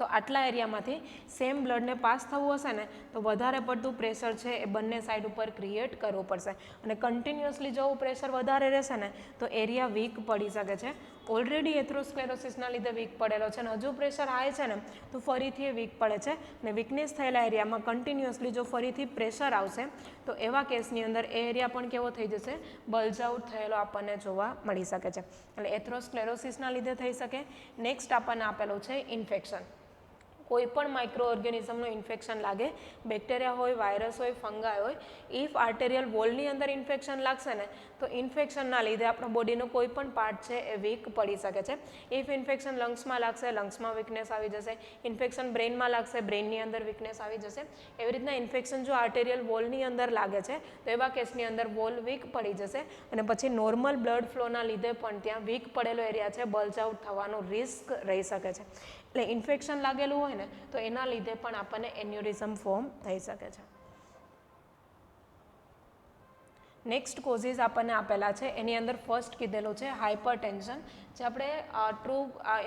તો આટલા એરિયામાંથી સેમ બ્લડને પાસ થવું હશે ને તો વધારે પડતું પ્રેશર છે એ બંને સાઈડ ઉપર ક્રિએટ કરવું પડશે અને કન્ટિન્યુઅસલી જો પ્રેશર વધારે રહેશે ને તો એરિયા વીક પડી શકે છે. ઓલરેડી એથ્રોસ્ક્લેરોસિસના લીધે વીક પડેલો છે અને હજુ પ્રેશર હાઈ છે ને તો ફરીથી એ વીક પડે છે અને વીકનેસ થયેલા એરિયામાં કન્ટિન્યુઅસલી જો ફરીથી પ્રેશર આવશે તો એવા કેસની અંદર એ એરિયા પણ કેવો થઈ જશે, બલ્જ આઉટ થયેલો આપણને જોવા મળી શકે છે. એટલે એથ્રોસ્ક્લેરોસિસના લીધે થઈ શકે. નેક્સ્ટ આપણને આપેલું છે ઇન્ફેક્શન. કોઈ પણ માઇક્રો ઓર્ગેનિઝમનું ઇન્ફેક્શન લાગે, બેક્ટેરિયા હોય, વાયરસ હોય, ફંગાઈ હોય, ઇફ આર્ટેરિયલ વોલની અંદર ઇન્ફેક્શન લાગશે ને તો ઇન્ફેક્શનના લીધે આપણા બોડીનો કોઈ પણ પાર્ટ છે એ વીક પડી શકે છે. ઇફ ઇન્ફેક્શન લંગ્સમાં લાગશે, લંગ્સમાં વીકનેસ આવી જશે. ઇન્ફેક્શન બ્રેઇનમાં લાગશે, બ્રેઇનની અંદર વીકનેસ આવી જશે. એવી રીતના ઇન્ફેક્શન જો આર્ટેરિયલ વોલની અંદર લાગે છે તો એવા કેસની અંદર વોલ વીક પડી જશે અને પછી નોર્મલ બ્લડ ફ્લોના લીધે પણ ત્યાં વીક પડેલો એરિયા છે બલ્જ આઉટ થવાનો રિસ્ક રહી શકે છે. એટલે ઇન્ફેક્શન લાગેલું હોય ને તો એના લીધે પણ આપણને એન્યુરિઝમ ફોર્મ થઈ શકે છે. નેક્સ્ટ કોઝિસ આપણને આપેલા છે, એની અંદર ફર્સ્ટ કીધેલું છે હાઇપરટેન્શન. જે આપણે ટ્રુ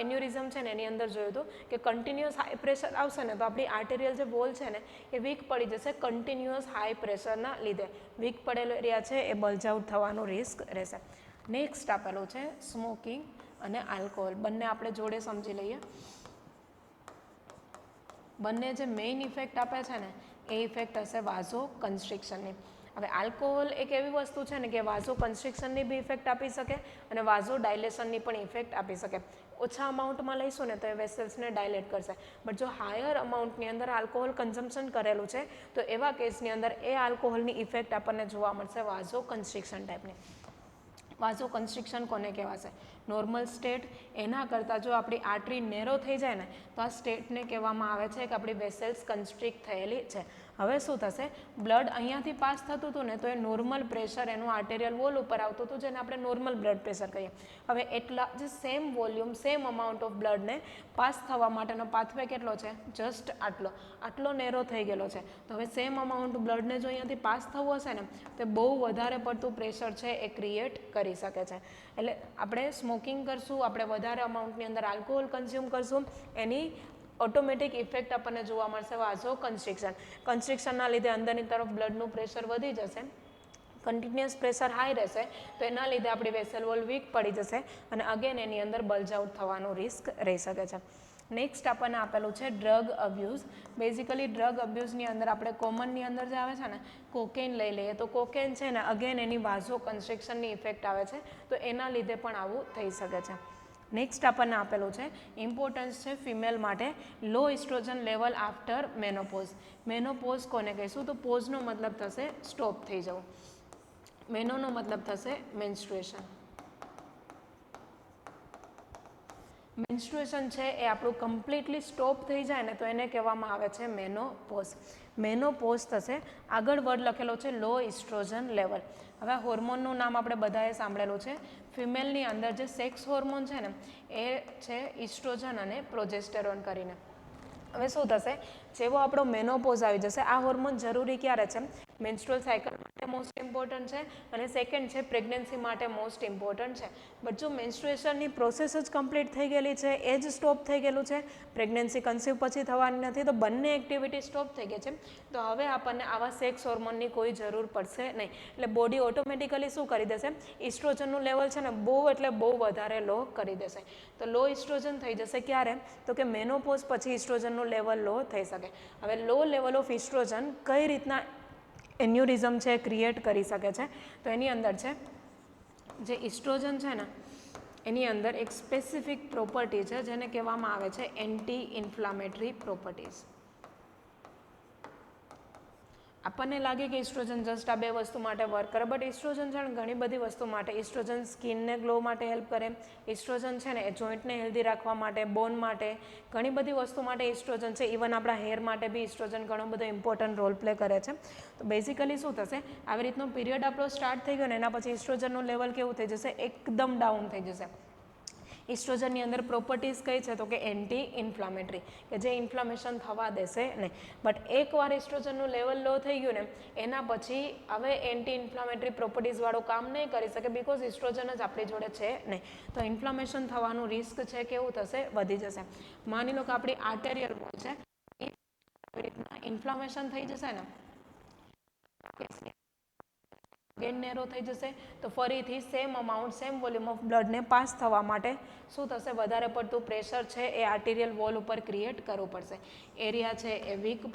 એન્યુરિઝમ છે ને એની અંદર જોયું હતું કે કન્ટિન્યુઅસ હાઈ પ્રેશર આવશે ને તો આપણી આર્ટેરિયલ જે વોલ છે ને એ વીક પડી જશે કન્ટિન્યુઅસ હાઈ પ્રેશરના લીધે. વીક પડેલો એરિયા છે એ બલ્જ આઉટ થવાનો રિસ્ક રહેશે. નેક્સ્ટ આપેલું છે સ્મોકિંગ અને આલ્કોહોલ. બંને આપણે જોડે સમજી લઈએ. બંને જે મેઇન ઇફેક્ટ આપે છે ને એ ઇફેક્ટ હશે વાઝો કન્સ્ટ્રિક્શનની. હવે આલ્કોહોલ એક એવી વસ્તુ છે ને કે વાઝો કન્સ્ટ્રિક્શનની બી ઇફેક્ટ આપી શકે અને વાઝો ડાયલેશનની પણ ઇફેક્ટ આપી શકે. ઓછા અમાઉન્ટમાં લઈશું ને તો એ વેસલ્સને ડાયલેટ કરશે, બટ જો હાયર અમાઉન્ટની અંદર આલ્કોહોલ કન્ઝમ્પશન કરેલું છે તો એવા કેસની અંદર એ આલ્કોહોલની ઇફેક્ટ આપણને જોવા મળશે વાઝો કન્સ્ટ્રિક્શન ટાઈપની. વાઝો કન્સ્ટ્રિક્શન કોને કહેવાશે? Normal state. એના કરતાં જો આપણી આર્ટરી નેરો થઈ જાય ને તો આ સ્ટેટને કહેવામાં આવે છે કે આપણી વેસલ્સ કન્સ્ટ્રિક્ટ થયેલી છે. હવે શું થશે, બ્લડ અહીંયાથી પાસ થતું હતું ને તો એ નોર્મલ પ્રેશર એનું આર્ટેરિયલ વોલ ઉપર આવતું હતું જેને આપણે નોર્મલ બ્લડ પ્રેશર કહીએ. હવે એટલા જે same volume same amount of બ્લડને પાસ થવા માટેનો પાથવે કેટલો છે, જસ્ટ આટલો નેરો થઈ ગયેલો છે. તો હવે સેમ અમાઉન્ટ બ્લડને જો અહીંયાથી પાસ થવું હશે ને તો બહુ વધારે પડતું પ્રેશર છે એ ક્રિએટ કરી શકે છે. એટલે આપણે સ્મોકિંગ કરશું, આપણે વધારે અમાઉન્ટની અંદર આલ્કોહોલ કન્ઝ્યુમ કરશું, એની ઓટોમેટિક ઇફેક્ટ આપણને જોવા મળશે વાઝો કન્સ્ટ્રિક્શન. કન્સ્ટ્રિક્શનના લીધે અંદરની તરફ બ્લડનું પ્રેશર વધી જશે, કન્ટિન્યુઅસ પ્રેશર હાઈ રહેશે તો એના લીધે આપણી વેસલ વોલ વીક પડી જશે અને અગેન એની અંદર બલ્જ આઉટ થવાનો રિસ્ક રહી શકે છે. નેક્સ્ટ આપણને આપેલું છે ડ્રગ અબ્યુઝ. બેઝિકલી ડ્રગ અબ્યુઝની અંદર આપણે કોમનની અંદર જે આવે છે ને કોકેન લઈ લઈએ તો કોકેન છે ને અગેન એની વાઝો કન્સ્ટ્રિક્શનની ઇફેક્ટ આવે છે તો એના લીધે પણ આવું થઈ શકે છે. નેક્સ્ટ આપણને આપેલું છે ઇમ્પોર્ટન્સ છે ફિમેલ માટે low estrogen level after menopause. Menopause કોને કહીશું તો પોઝનો મતલબ થશે સ્ટોપ થઈ જવું, મેનોનો મતલબ થશે મેન્સ્ટ્રુએશન. મેન્સ્ટ્રુએશન છે એ આપણું કમ્પ્લીટલી સ્ટોપ થઈ જાય ને તો એને કહેવામાં આવે છે મેનોપોઝ. મેનોપોઝ થશે. આગળ વર્ડ લખેલો છે લો ઇસ્ટ્રોજન લેવલ. હવે હોર્મોનનું નામ આપણે બધાએ સાંભળેલું છે. ફિમેલની અંદર જે સેક્સ હોર્મોન છે ને એ છે ઇસ્ટ્રોજન અને પ્રોજેસ્ટેરોન કરીને. હવે શું થશે, જેવો આપણો મેનોપોઝ આવી જશે, આ હોર્મોન જરૂરી ક્યારે છે, મેન્સ્ટ્રુઅલ સાયકલ માટે મોસ્ટ ઇમ્પોર્ટન્ટ છે અને સેકન્ડ છે પ્રેગ્નન્સી માટે મોસ્ટ ઇમ્પોર્ટન્ટ છે. બટ જો મેન્સ્ટ્રુએશનની પ્રોસેસ જ કમ્પ્લીટ થઈ ગયેલી છે, એ જ સ્ટોપ થઈ ગયેલું છે, પ્રેગ્નન્સી કન્સીવ પછી થવાની નથી તો બંને એક્ટિવિટી સ્ટોપ થઈ ગઈ છે, તો હવે આપણને આવા સેક્સ હોર્મોનની કોઈ જરૂર પડશે નહીં. એટલે બોડી ઓટોમેટિકલી શું કરી દેશે, ઇસ્ટ્રોજનનું લેવલ છે ને બહુ એટલે બહુ વધારે લો કરી દેશે. તો લો ઇસ્ટ્રોજન થઈ જશે ક્યારે, તો કે મેનોપોઝ પછી ઇસ્ટ્રોજનનું લેવલ લો થઈ શકે. હવે લો લેવલ ઓફ ઇસ્ટ્રોજન કઈ રીતના એન્યુરિઝમ છે ક્રિએટ કરી શકે છે, તો એની અંદર છે જે ઇસ્ટ્રોજન છે ને એની અંદર એક સ્પેસિફિક પ્રોપર્ટી છે જેને કહેવામાં આવે છે એન્ટી ઇન્ફ્લામેટરી પ્રોપર્ટીઝ. આપણને લાગે કે ઇસ્ટ્રોજન જસ્ટ આ બે વસ્તુ માટે વર્ક કરે, બટ ઇસ્ટ્રોજન છે ને ઘણી બધી વસ્તુ માટે. ઇસ્ટ્રોજન સ્કિનને ગ્લો માટે હેલ્પ કરે, ઇસ્ટ્રોજન છે ને એ જોઈન્ટને હેલ્ધી રાખવા માટે, બોન માટે, ઘણી બધી વસ્તુ માટે ઇસ્ટ્રોજન છે. ઇવન આપણા હેર માટે બી ઇસ્ટ્રોજન ઘણો બધો ઇમ્પોર્ટન્ટ રોલ પ્લે કરે છે. તો બેઝિકલી શું થશે, આવી રીતનો પીરિયડ આપણો સ્ટાર્ટ થઈ ગયો ને એના પછી ઇસ્ટ્રોજનનું લેવલ કેવું થઈ જશે, એકદમ ડાઉન થઈ જશે. ઇસ્ટ્રોજનની અંદર પ્રોપર્ટીઝ કઈ છે તો કે એન્ટી ઇન્ફ્લામેટરી, કે જે ઇન્ફ્લામેશન થવા દેશે નહીં. બટ એકવાર ઇસ્ટ્રોજનનું લેવલ લો થઈ ગયું ને એના પછી હવે એન્ટી ઇન્ફ્લામેટરી પ્રોપર્ટીઝવાળું કામ નહીં કરી શકે, બિકોઝ ઇસ્ટ્રોજન જ આપણી જોડે છે નહીં. તો ઇન્ફ્લામેશન થવાનું રિસ્ક છે કેવું થશે, વધી જશે. માની લો કે આપણી આર્ટેરિયલ વોલ છે, ઇન્ફ્લામેશન થઈ જશે ને અગેન નેરો થઈ જશે તો ફરીથી same amount same volume of બ્લડને પાસ થવા માટે શું થશે, વધારે પડતું પ્રેશર છે એ આર્ટિરિયલ વોલ ઉપર ક્રિએટ કરવું પડશે. એરિયા છે એ વીક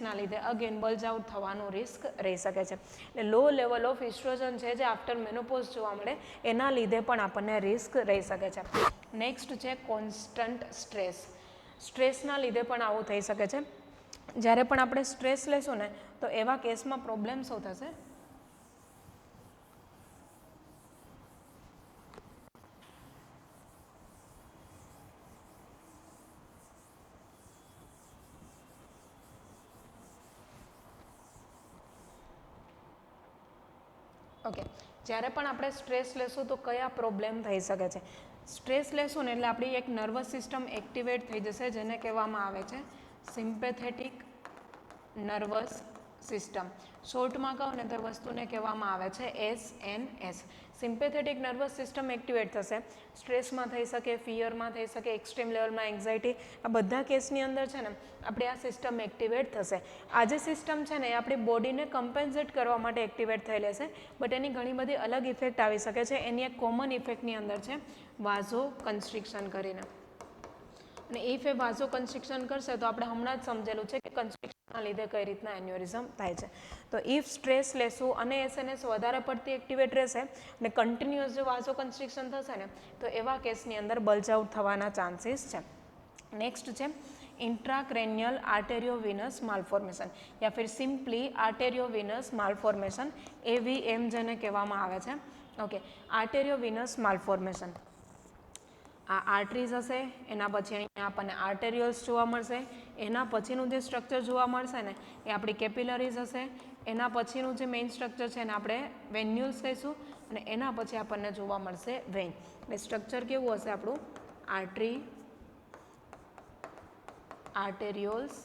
ના લીધે અગેન બલ્જ આઉટ થવાનું રિસ્ક રહી શકે છે. એટલે લો લેવલ ઓફ ઇસ્ટ્રોજન છે જે આફ્ટર મેનોપોઝ જોવા મળે એના લીધે પણ આપણને રિસ્ક રહી શકે છે. નેક્સ્ટ છે કોન્સ્ટન્ટ સ્ટ્રેસ. સ્ટ્રેસના લીધે પણ આવું થઈ શકે છે. જ્યારે પણ આપણે સ્ટ્રેસ લેશું ને તો એવા કેસમાં પ્રોબ્લેમ શું થશે, ઓકે, જ્યારે પણ આપણે સ્ટ્રેસ લેશું તો કયા પ્રોબ્લેમ થઈ શકે છે. સ્ટ્રેસ લેશું ને એટલે આપણી એક નર્વસ સિસ્ટમ એક્ટિવેટ થઈ જશે જેને કહેવામાં આવે છે સિમ્પેથેટિક નર્વસ સિસ્ટમ. શોર્ટમાં કહું ને તો વસ્તુને કહેવામાં આવે છે SNS. Sympathetic nervous system activate થશે. સ્ટ્રેસમાં થઈ શકે, ફિયરમાં થઈ શકે, એક્સ્ટ્રીમ લેવલમાં એન્ઝાયટી, આ બધા કેસની અંદર છે ને આપણી આ સિસ્ટમ એક્ટિવેટ થશે. આ જે સિસ્ટમ છે ને એ આપણી બોડીને કમ્પેન્સેટ કરવા માટે એક્ટિવેટ થયેલી છે, બટ એની ઘણી બધી અલગ ઇફેક્ટ આવી શકે છે. એની એક કોમન ઇફેક્ટની અંદર છે વાઝો કન્સ્ટ્રિક્શન કરીને. અને ઇફ એ વાઝો કન્સ્ટ્રિક્શન કરશે તો આપણે હમણાં જ સમજેલું છે કે કન્સ્ટ્રિક્શનના લીધે કઈ રીતના એન્યુરિઝમ થાય છે. તો ઇફ સ્ટ્રેસ લેશું અને એસએનએસ વધારે પડતી એક્ટિવેટ રહેશે અને કન્ટિન્યુઅસ જો વાઝો કન્સ્ટ્રિક્શન થશે ને તો એવા કેસની અંદર બલ્જ આઉટ થવાના ચાન્સીસ છે. નેક્સ્ટ છે इंट्राक्रेनियल आर्टेरियोविनस मालफॉर्मेशन या फिर सिम्पली आर्टेरियोविनस मालफॉर्मेशन AVM જેને કહેવામાં આવે છે. ઓકે, આર્ટેરિયોવિનસ માલફોર્મેશન, આ આર્ટરીઝ હશે, એના પછી અહીંયા આપણને આર્ટેરિયલ્સ જોવા મળશે, એના પછીનું જે સ્ટ્રક્ચર જોવા મળશે ને એ આપણી કેપિલરીઝ હશે, એના પછીનું જે મેઇન સ્ટ્રક્ચર છે એને આપણે વેન્યુલ્સ કહીશું અને એના પછી આપણને જોવા મળશે વેઇન. એટલે સ્ટ્રક્ચર કેવું હશે આપણું, આર્ટરી, આર્ટેરિયોલ્સ,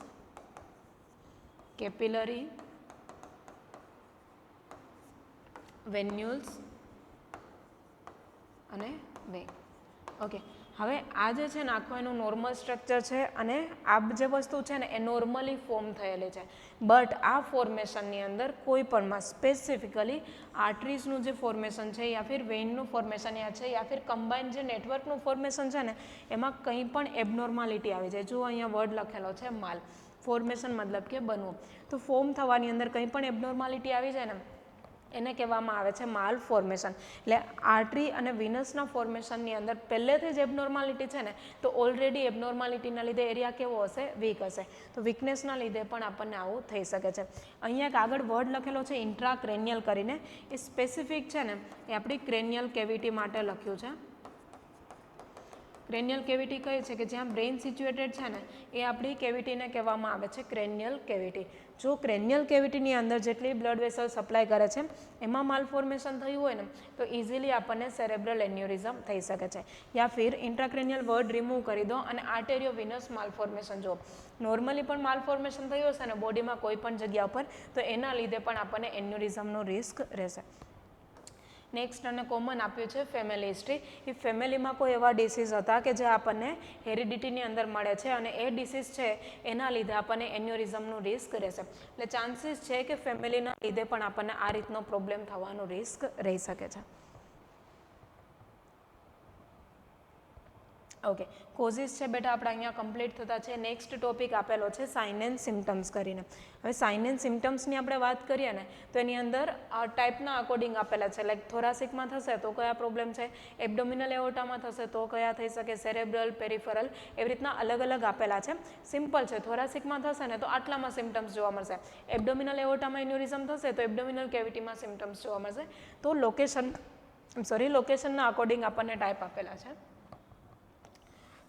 કેપિલરી, વેન્યુલ્સ અને વેઇન. ઓકે, હવે આ જે છે ને આખું એનું નોર્મલ સ્ટ્રક્ચર છે અને આ જે વસ્તુ છે ને એ નોર્મલી ફોર્મ થયેલી છે. બટ આ ફોર્મેશનની અંદર કોઈ પણમાં સ્પેસિફિકલી આર્ટરીઝનું જે ફોર્મેશન છે યા ફિર વેઇનનું ફોર્મેશન યા છે યા ફિર કમ્બાઇન્ડ જે નેટવર્કનું ફોર્મેશન છે ને એમાં કંઈ પણ એબનોર્માલિટી આવી જાય. જો અહીંયા વર્ડ લખેલો છે માલ ફોર્મેશન મતલબ કે બનવું, તો ફોર્મ થવાની અંદર કંઈ પણ એબનોર્માલિટી આવી જાય ને એને કહેવામાં આવે છે માલ ફોર્મેશન. એટલે આર્ટરી અને વિનસના ફોર્મેશનની અંદર પહેલેથી જ એબનોર્માલિટી છે ને તો ઓલરેડી એબનોર્માલિટીના લીધે એરિયા કેવો હશે, વીક હશે. તો વીકનેસના લીધે પણ આપણને આવું થઈ શકે છે. અહીંયા એક આગળ વર્ડ લખેલો છે ઇન્ટ્રાક્રેનિયલ કરીને, એ સ્પેસિફિક છે ને એ આપણી ક્રેનિયલ કેવિટી માટે લખ્યું છે. ક્રેનિયલ કેવિટી કઈ છે કે જ્યાં બ્રેઇન સિચ્યુએટેડ છે ને એ આપણી કેવિટીને કહેવામાં આવે છે ક્રેનિયલ કેવિટી. જો ક્રેનિયલ કેવિટીની અંદર જેટલી બ્લડ વેસલ સપ્લાય કરે છે એમાં માલફોર્મેશન થયું હોય ને તો ઇઝીલી આપણને સેરેબ્રલ એન્યુરિઝમ થઈ શકે છે. યા ફિર ઇન્ટ્રાક્રેનિયલ વર્ડ રિમૂવ કરી દો અને આર્ટેરિયોવિનસ માલફોર્મેશન જો નોર્મલી પણ માલફોર્મેશન થયું હશે ને બોડીમાં કોઈ પણ જગ્યા પર તો એના લીધે પણ આપણને એન્યુરિઝમનો રિસ્ક રહેશે. નેક્સ્ટ અને કોમન આપ્યું છે ફેમિલી હિસ્ટ્રી. એ ફેમિલીમાં કોઈ એવા ડિસીઝ હતા કે જે આપણને હેરિડિટીની અંદર મળે છે અને એ ડિસીઝ છે એના લીધે આપણને એન્યુરિઝમનું રિસ્ક રહેશે. એટલે ચાન્સીસ છે કે ફેમિલીના લીધે પણ આપણને આ રીતનો પ્રોબ્લેમ થવાનો રિસ્ક રહી શકે છે. ઓકે, કોઝિસ છે બેટા આપણે અહીંયા કમ્પ્લીટ થતા છે. નેક્સ્ટ ટોપિક આપેલો છે સાઇન એન્ડ સિમ્ટમ્સ કરીને. હવે સાઇન એન્ડ સિમ્ટમ્સની આપણે વાત કરીએ ને તો એની અંદર ટાઈપના અકોર્ડિંગ આપેલા છે. લાઈક થોરાસિકમાં થશે તો કયા પ્રોબ્લેમ છે, એબડોમિનલ એઓર્ટામાં થશે તો કયા થઈ શકે, સેરેબ્રલ, પેરિફેરલ, એવી રીતના અલગ અલગ આપેલા છે. સિમ્પલ છે, થોરાસિકમાં થશે ને તો આટલામાં સિમ્ટમ્સ જોવા મળશે, એબડોમિનલ એઓર્ટામાં એન્યુરિઝમ થશે તો એબડોમિનલ કેવિટીમાં સિમ્ટમ્સ જોવા મળશે. તો લોકેશનના અકોર્ડિંગ આપણને ટાઈપ આપેલા છે.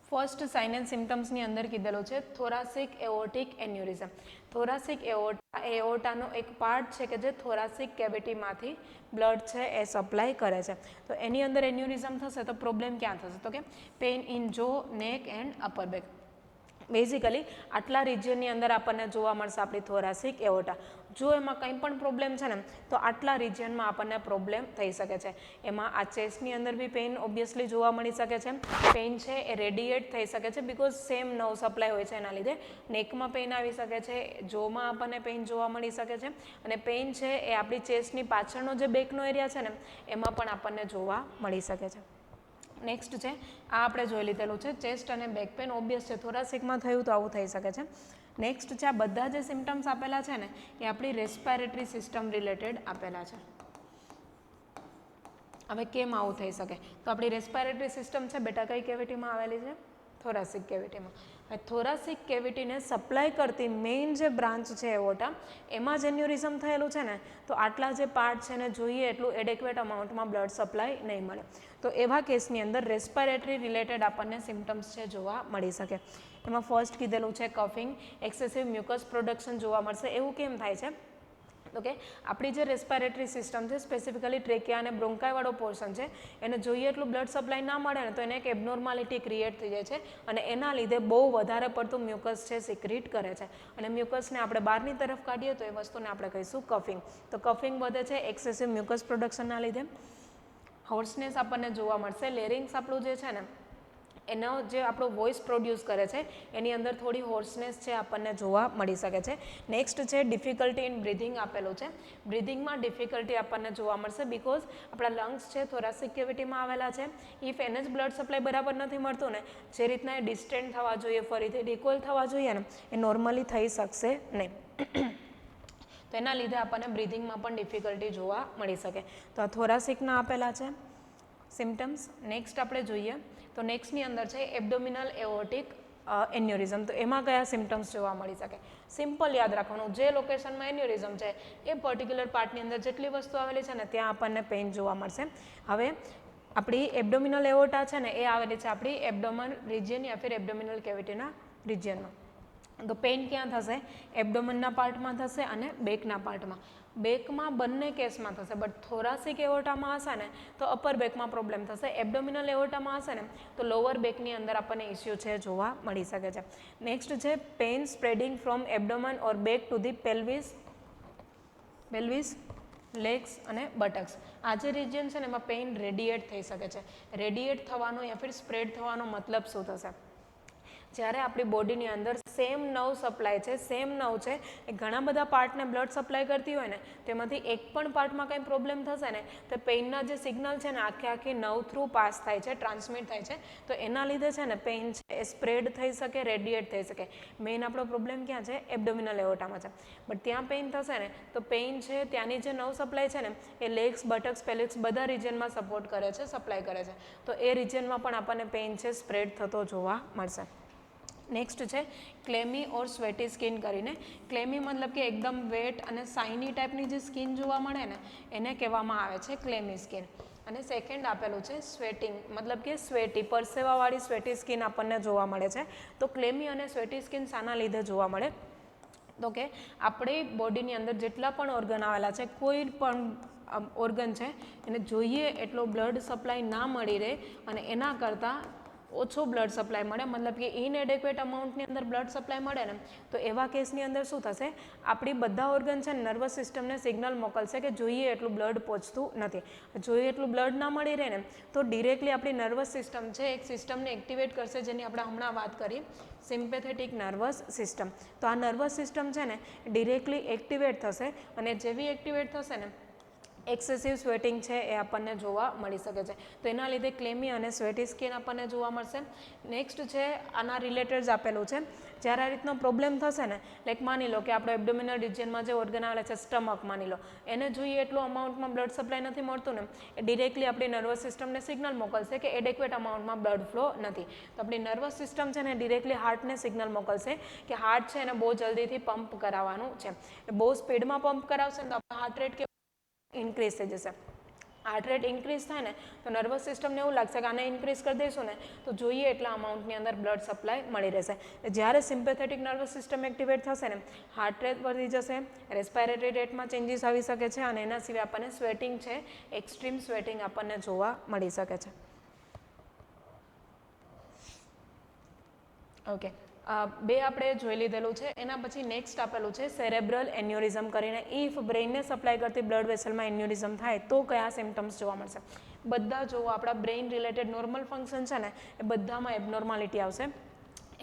ફર્સ્ટ સાઇન એન્ડ સિમ્ટમ્સની અંદર કીધેલું છે થોરાસિક એઓર્ટિક એન્યુરિઝમ. થોરાસિક એઓર્ટાનો એક પાર્ટ છે કે જે થોરાસિક કેવિટીમાંથી બ્લડ છે એ સપ્લાય કરે છે. તો એની અંદર એન્યુરિઝમ થશે તો પ્રોબ્લેમ ક્યાં થશે, તો કે પેઇન ઇન જો, નેક એન્ડ અપર બેક. બેઝિકલી આટલા રિજિયનની અંદર આપણને જોવા મળશે આપણી થોરાસિક એઓર્ટા. જો એમાં કંઈ પણ પ્રોબ્લેમ છે ને તો આટલા રિજિયનમાં આપણને પ્રોબ્લેમ થઈ શકે છે. એમાં આ ચેસ્ટની અંદર બી પેઇન ઓબ્વિયસલી જોવા મળી શકે છે. પેઇન છે એ રેડિએટ થઈ શકે છે બિકોઝ સેમ નર્વ સપ્લાય હોય છે, એના લીધે નેકમાં પેઇન આવી શકે છે, જોમાં આપણને પેઇન જોવા મળી શકે છે, અને પેઇન છે એ આપણી ચેસ્ટની પાછળનો જે બેકનો એરિયા છે ને એમાં પણ આપણને જોવા મળી શકે છે. નેક્સ્ટ છે આ આપણે જોઈ લીધેલું છે ચેસ્ટ અને બેક પેન ઓબ્વિયસ છે, થોરાસિકમાં થયું તો આવું થઈ શકે છે. નેક્સ્ટ છે આ બધા જે સિમ્ટમ્સ આપેલા છે ને એ આપણી રેસ્પિરેટરી સિસ્ટમ રિલેટેડ આપેલા છે. હવે કેમ આવું થઈ શકે? તો આપણી રેસ્પિરેટરી સિસ્ટમ છે બેટા કઈ કેવિટીમાં આવેલી છે? થોરાસિક કેવિટીમાં. હવે થોરાસિક કેવિટીને સપ્લાય કરતી મેઇન જે બ્રાન્ચ છે એઓર્ટા, એમાં જ એન્યુરિઝમ થયેલું છે ને તો આટલા જે પાર્ટ છે ને જોઈએ એટલું એડેક્વેટ અમાઉન્ટમાં બ્લડ સપ્લાય નહીં મળે. તો એવા કેસની અંદર રેસ્પિરેટરી રિલેટેડ આપણને સિમ્ટમ્સ છે જોવા મળી શકે. એમાં ફર્સ્ટ કીધેલું છે કફિંગ, એક્સેસિવ મ્યુકસ પ્રોડક્શન જોવા મળશે. એવું કેમ થાય છે? તો કે આપણી જે રેસ્પિરેટરી સિસ્ટમ છે સ્પેસિફિકલી ટ્રેકિયા અને બ્રોન્કાઈવાળો પોર્શન છે એને જોઈએ એટલું બ્લડ સપ્લાય ના મળે ને તો એને એક એબનોર્માલિટી ક્રિએટ થઈ જાય છે અને એના લીધે બહુ વધારે પડતું મ્યુકસ છે સિક્રીટ કરે છે અને મ્યુકસને આપણે બહારની તરફ કાઢીએ તો એ વસ્તુને આપણે કહીશું કફિંગ. તો કફિંગ વધે છે એક્સેસિવ મ્યુકસ પ્રોડક્શનના લીધે. હોર્સનેસ આપણને જોવા મળશે. લેરિંગ્સ આપણું જે છે ને એનો જે આપણો વોઇસ પ્રોડ્યુસ કરે છે એની અંદર થોડી હોર્સનેસ છે આપણને જોવા મળી શકે છે. નેક્સ્ટ છે ડિફિકલ્ટી ઇન બ્રિધિંગ આપેલું છે. બ્રિધિંગમાં ડિફિકલ્ટી આપણને જોવા મળશે બિકોઝ આપણા લંગ્સ છે થોરાસિક કેવિટીમાં આવેલા છે. ઇફ એને જ બ્લડ સપ્લાય બરાબર નથી મળતું ને જે રીતના એ ડિસ્ટેન્ડ થવા જોઈએ, ફરીથી રિકોલ થવા જોઈએ ને એ નોર્મલી થઈ શકશે નહીં. તો એના લીધે આપણને બ્રિધિંગમાં પણ ડિફિકલ્ટી જોવા મળી શકે. તો આ થોરાસિકના આપેલા છે સિમ્ટમ્સ. નેક્સ્ટ આપણે જોઈએ તો નેક્સ્ટની અંદર છે એબ્ડોમિનલ એઓર્ટિક એન્યુરિઝમ. તો એમાં કયા સિમ્ટમ્સ જોવા મળી શકે? સિમ્પલ યાદ રાખવાનું, જે લોકેશનમાં એન્યુરિઝમ છે એ પર્ટિક્યુલર પાર્ટની અંદર જેટલી વસ્તુ આવેલી છે ને ત્યાં આપણને પેઇન જોવા મળશે. હવે આપણી એબ્ડોમિનલ એઓર્ટા છે ને એ આવેલી છે આપણી એબ્ડોમન રિજિયન યા ફિર એબ્ડોમિનલ કેવિટીના રિજિયનમાં. તો પેઇન ક્યાં થશે? એબ્ડોમનના પાર્ટમાં થશે અને બેકના પાર્ટમાં. બેકમાં બંને કેસમાં થશે બટ થોરાસિક એઓર્ટામાં હશે ને તો અપર બેકમાં પ્રોબ્લેમ થશે. એબ્ડોમિનલ એઓર્ટામાં હશે ને તો લોઅર બેકની અંદર આપણને ઇસ્યુ છે જોવા મળી શકે છે. નેક્સ્ટ છે pain spreading from abdomen or back to the pelvis, legs અને બટક્સ. આ જે રિજિયન છે ને એમાં પેઇન રેડિએટ થઈ શકે છે. રેડિએટ થવાનો યા ફિર સ્પ્રેડ થવાનો મતલબ શું થશે? જ્યારે આપણી બોડીની અંદર સેમ નર્વ સપ્લાય છે, સેમ નર્વ છે એ ઘણા બધા પાર્ટને બ્લડ સપ્લાય કરતી હોય ને તેમાંથી એક પણ પાર્ટમાં કંઈ પ્રોબ્લેમ થશે ને તો પેઇનના જે સિગ્નલ છે ને આખી નર્વ થ્રુ પાસ થાય છે, ટ્રાન્સમિટ થાય છે. તો એના લીધે છે ને પેઇન છે એ સ્પ્રેડ થઈ શકે, રેડિએટ થઈ શકે. મેઇન આપણો પ્રોબ્લેમ ક્યાં છે? એબ્ડોમિનલ એઓર્ટામાં છે. બટ ત્યાં પેઇન થશે ને તો પેઇન છે ત્યાંની જે નર્વ સપ્લાય છે ને એ લેગ્સ, બટક્સ, પેલિક્સ બધા રિજિયનમાં સપોર્ટ કરે છે, સપ્લાય કરે છે. તો એ રિજિયનમાં પણ આપણને પેઇન છે સ્પ્રેડ થતો જોવા મળશે. નેક્સ્ટ છે ક્લેમી ઓર સ્વેટી સ્કિન કરીને. ક્લેમી મતલબ કે એકદમ વેટ અને શાઇની ટાઈપની જે સ્કિન જોવા મળે ને એને કહેવામાં આવે છે ક્લેમી સ્કિન. અને સેકન્ડ આપેલું છે સ્વેટિંગ, મતલબ કે સ્વેટી, પરસેવાવાળી સ્વેટી સ્કિન આપણને જોવા મળે છે. તો ક્લેમી અને સ્વેટી સ્કિન શાના લીધે જોવા મળે? તો કે આપણી બોડીની અંદર જેટલા પણ ઓર્ગન આવેલા છે કોઈ પણ ઓર્ગન છે એને જોઈએ એટલો બ્લડ સપ્લાય ના મળી રહે અને એના કરતાં ઓછો બ્લડ સપ્લાય મળે, મતલબ કે ઇનએડેક્વેટ અમાઉન્ટની અંદર બ્લડ સપ્લાય મળે ને તો એવા કેસની અંદર શું થશે? આપણી બધા ઓર્ગન છે ને નર્વસ સિસ્ટમને સિગ્નલ મોકલશે કે જોઈએ એટલું બ્લડ પહોંચતું નથી. જોઈએ એટલું બ્લડ ના મળી રહે ને તો ડિરેક્ટલી આપણી નર્વસ સિસ્ટમ છે એક સિસ્ટમને એક્ટિવેટ કરશે જેની આપણે હમણાં વાત કરી, સિમ્પેથેટિક નર્વસ સિસ્ટમ. તો આ નર્વસ સિસ્ટમ છે ને ડિરેક્ટલી એક્ટિવેટ થશે અને જેવી એક્ટિવેટ થશે ને એક્સેસિવ સ્વેટિંગ છે એ આપણને જોવા મળી શકે છે. તો એના લીધે ક્લેમી અને સ્વેટી સ્કિન આપણને જોવા મળશે. નેક્સ્ટ છે આના રિલેટેડ આપેલું છે જ્યારે આ રીતનો પ્રોબ્લેમ થશે ને લાઈક માની લો કે આપણો એબ્ડોમિનલ રિજિયનમાં જે ઓર્ગન આવેલા છે સ્ટમક માની લો એને જોઈએ એટલું અમાઉન્ટમાં બ્લડ સપ્લાય નથી મળતું ને એ ડિરેક્ટલી આપણી નર્વસ સિસ્ટમને સિગ્નલ મોકલશે કે એડેક્વેટ અમાઉન્ટમાં બ્લડ ફ્લો નથી. તો આપણી નર્વસ સિસ્ટમ છે ને ડિરેક્ટલી હાર્ટને સિગ્નલ મોકલશે કે હાર્ટ છે એને બહુ જલ્દીથી પંપ કરાવવાનું છે. બહુ સ્પીડમાં પંપ કરાવશે ને તો આપણો હાર્ટ રેટ ઇન્ક્રીઝ થઈ જશે. હાર્ટ રેટ ઇન્ક્રીઝ થાય ને તો નર્વસ સિસ્ટમને એવું લાગશે કે આને ઇન્ક્રીઝ કરી દઈશું ને તો જોઈએ એટલા અમાઉન્ટની અંદર બ્લડ સપ્લાય મળી રહેશે. જ્યારે સિમ્પેથેટિક નર્વસ સિસ્ટમ એક્ટિવેટ થશે ને હાર્ટ રેટ વધી જશે, રેસ્પિરેટરી રેટમાં ચેન્જીસ આવી શકે છે અને એના સિવાય આપણને સ્વેટિંગ છે, એક્સ્ટ્રીમ સ્વેટિંગ આપણને જોવા મળી શકે છે. ઓકે, બે આપણે જોઈ લીધેલું છે. એના પછી નેક્સ્ટ આપેલું છે સેરેબ્રલ એન્યુરિઝમ કરીને. ઇફ બ્રેઇનને સપ્લાય કરતી બ્લડ વેસલમાં એન્યુરિઝમ થાય તો કયા સિમ્ટમ્સ જોવા મળશે? બધા જોવો આપણા બ્રેઇન રિલેટેડ નોર્મલ ફંક્શન છે ને એ બધામાં એબનોર્માલિટી આવશે.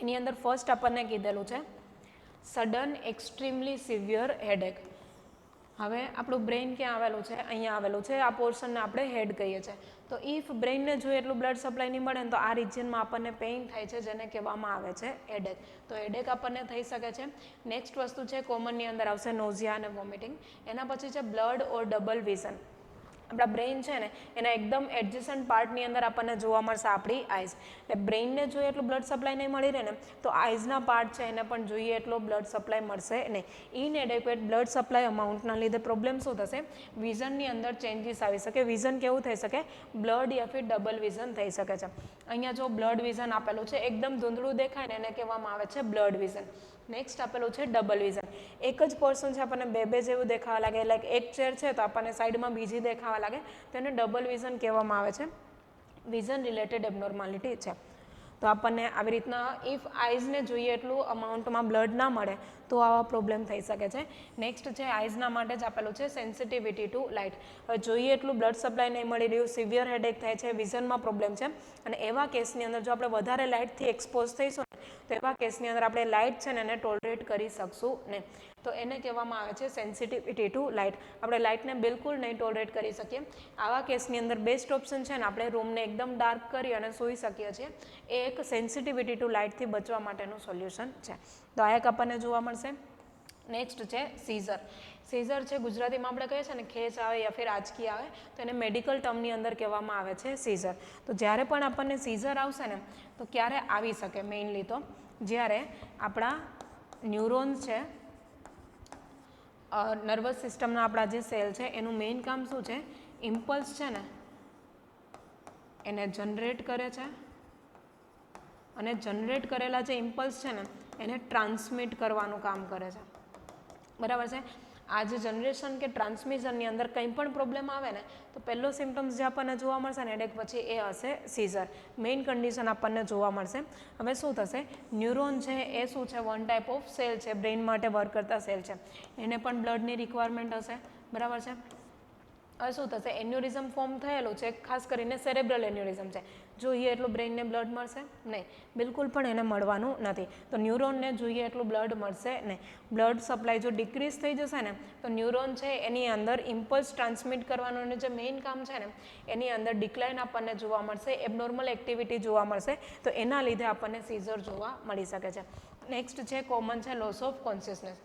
એની અંદર ફર્સ્ટ આપણને કીધેલું છે સડન એક્સ્ટ્રીમલી સિવિયર હેડેક. હવે આપણું બ્રેઇન ક્યાં આવેલું છે? અહીંયા આવેલું છે. આ પોર્શનને આપણે હેડ કહીએ છીએ. તો ઇફ બ્રેઇનને જોઈએ એટલું બ્લડ સપ્લાય નહીં મળે ને તો આ રિજિયનમાં આપણને પેઇન થાય છે જેને કહેવામાં આવે છે હેડેક. તો હેડેક આપણને થઈ શકે છે. નેક્સ્ટ વસ્તુ છે કોમનની અંદર આવશે નોઝિયા અને વોમિટિંગ. એના પછી છે બ્લડ ઓર ડબલ વિઝન. આપણા બ્રેઇન છે ને એના એકદમ એડજસન્ટ પાર્ટની અંદર આપણને જોવા મળશે આપણી આઈઝ. એટલે બ્રેઇનને જોઈએ એટલું બ્લડ સપ્લાય નહીં મળી રહે ને તો આઈઝના પાર્ટ છે એને પણ જોઈએ એટલો બ્લડ સપ્લાય મળશે નહીં. ઇનએડેક્વેટ બ્લડ સપ્લાય અમાઉન્ટના લીધે પ્રોબ્લેમ શું થશે? વિઝનની અંદર ચેન્જીસ આવી શકે. વિઝન કેવું થઈ શકે? બ્લડ યા ફિર ડબલ વિઝન થઈ શકે છે. અહીંયા જો બ્લડ વિઝન આપેલું છે એકદમ ધૂંધળું દેખાય ને એને કહેવામાં આવે છે બ્લડ વિઝન. નેક્સ્ટ આપેલું છે ડબલ વિઝન. એક જ પર્સન છે આપણને બે જેવું દેખાવા લાગે, લાઈક એક ચેર છે તો આપણને સાઈડમાં બીજી દેખાવા લાગે તો એને ડબલ વિઝન કહેવામાં આવે છે. વિઝન રિલેટેડ એબનોર્માલિટી છે. તો આપણને આવી રીતના ઇફ આઈઝને જોઈએ એટલું અમાઉન્ટમાં બ્લડ ના મળે તો આવા પ્રોબ્લેમ થઈ શકે છે. નેક્સ્ટ છે આઈઝના માટે જ આપેલું છે સેન્સિટિવિટી ટુ લાઇટ. હવે જોઈએ એટલું બ્લડ સપ્લાય નહીં મળી રહ્યું, સિવિયર હેડેક થાય છે, વિઝનમાં પ્રોબ્લેમ છે અને એવા કેસની અંદર જો આપણે વધારે લાઇટથી એક્સપોઝ થઈશું તો એવા કેસની અંદર આપણે લાઇટ છે ને એને ટોલરેટ કરી શકશું નહીં. તો એને કહેવામાં આવે છે સેન્સિટિવિટી ટુ લાઇટ. આપણે લાઇટને બિલકુલ નહીં ટોલરેટ કરી શકીએ. આવા કેસની અંદર બેસ્ટ ઓપ્શન છે ને આપણે રૂમને એકદમ ડાર્ક કરી અને સૂઈ શકીએ છીએ. એ એક સેન્સિટિવિટી ટુ લાઇટથી બચવા માટેનું સોલ્યુશન છે. તો આ એક આપણને જોવા મળશે. નેક્સ્ટ છે સીઝર. સીઝર છે ગુજરાતીમાં આપણે કહીએ છીએ ને ખેંચ આવે યા ફિર આંચકી આવે તો એને મેડિકલ ટર્મની અંદર કહેવામાં આવે છે સીઝર. તો જ્યારે પણ આપણને સીઝર આવશે ને તો ક્યારે આવી શકે? મેઇનલી તો જ્યારે આપણા ન્યુરોન્સ છે, નર્વસ સિસ્ટમના આપણા જે સેલ છે એનું મેઇન કામ શું છે? ઇમ્પલ્સ છે ને એને જનરેટ કરે છે અને જનરેટ કરેલા જે ઇમ્પલ્સ છે ને એને ટ્રાન્સમિટ કરવાનું કામ કરે છે. બરાબર છે? આ જે જનરેશન કે ટ્રાન્સમિશનની અંદર કંઈ પણ પ્રોબ્લેમ આવે ને તો પહેલો સિમ્ટમ્સ જે આપણને જોવા મળશે ને હેડેક પછી એ હશે સીઝર. મેઇન કન્ડિશન આપણને જોવા મળશે. હવે શું થશે? ન્યુરોન છે એ શું છે? વન ટાઈપ ઓફ સેલ છે, બ્રેઇન માટે વર્ક કરતા સેલ છે. એને પણ બ્લડની રિક્વાયરમેન્ટ હશે. બરાબર છે? હવે શું થશે? એન્યુરિઝમ ફોર્મ થયેલું છે, ખાસ કરીને સેરેબ્રલ એન્યુરિઝમ છે. જોઈએ એટલું બ્રેઇનને બ્લડ મળશે નહીં, બિલકુલ પણ એને મળવાનું નથી. તો ન્યુરોનને જોઈએ એટલું બ્લડ મળશે નહીં. બ્લડ સપ્લાય જો ડિક્રીઝ થઈ જશે ને તો ન્યુરોન છે એની અંદર ઇમ્પલ્સ ટ્રાન્સમિટ કરવાનું જે મેઇન કામ છે ને એની અંદર ડિક્લાઇન આપણને જોવા મળશે, એબનોર્મલ એક્ટિવિટી જોવા મળશે. તો એના લીધે આપણને સીઝર જોવા મળી શકે છે. નેક્સ્ટ છે કોમન છે લોસ ઓફ કોન્શિયસનેસ.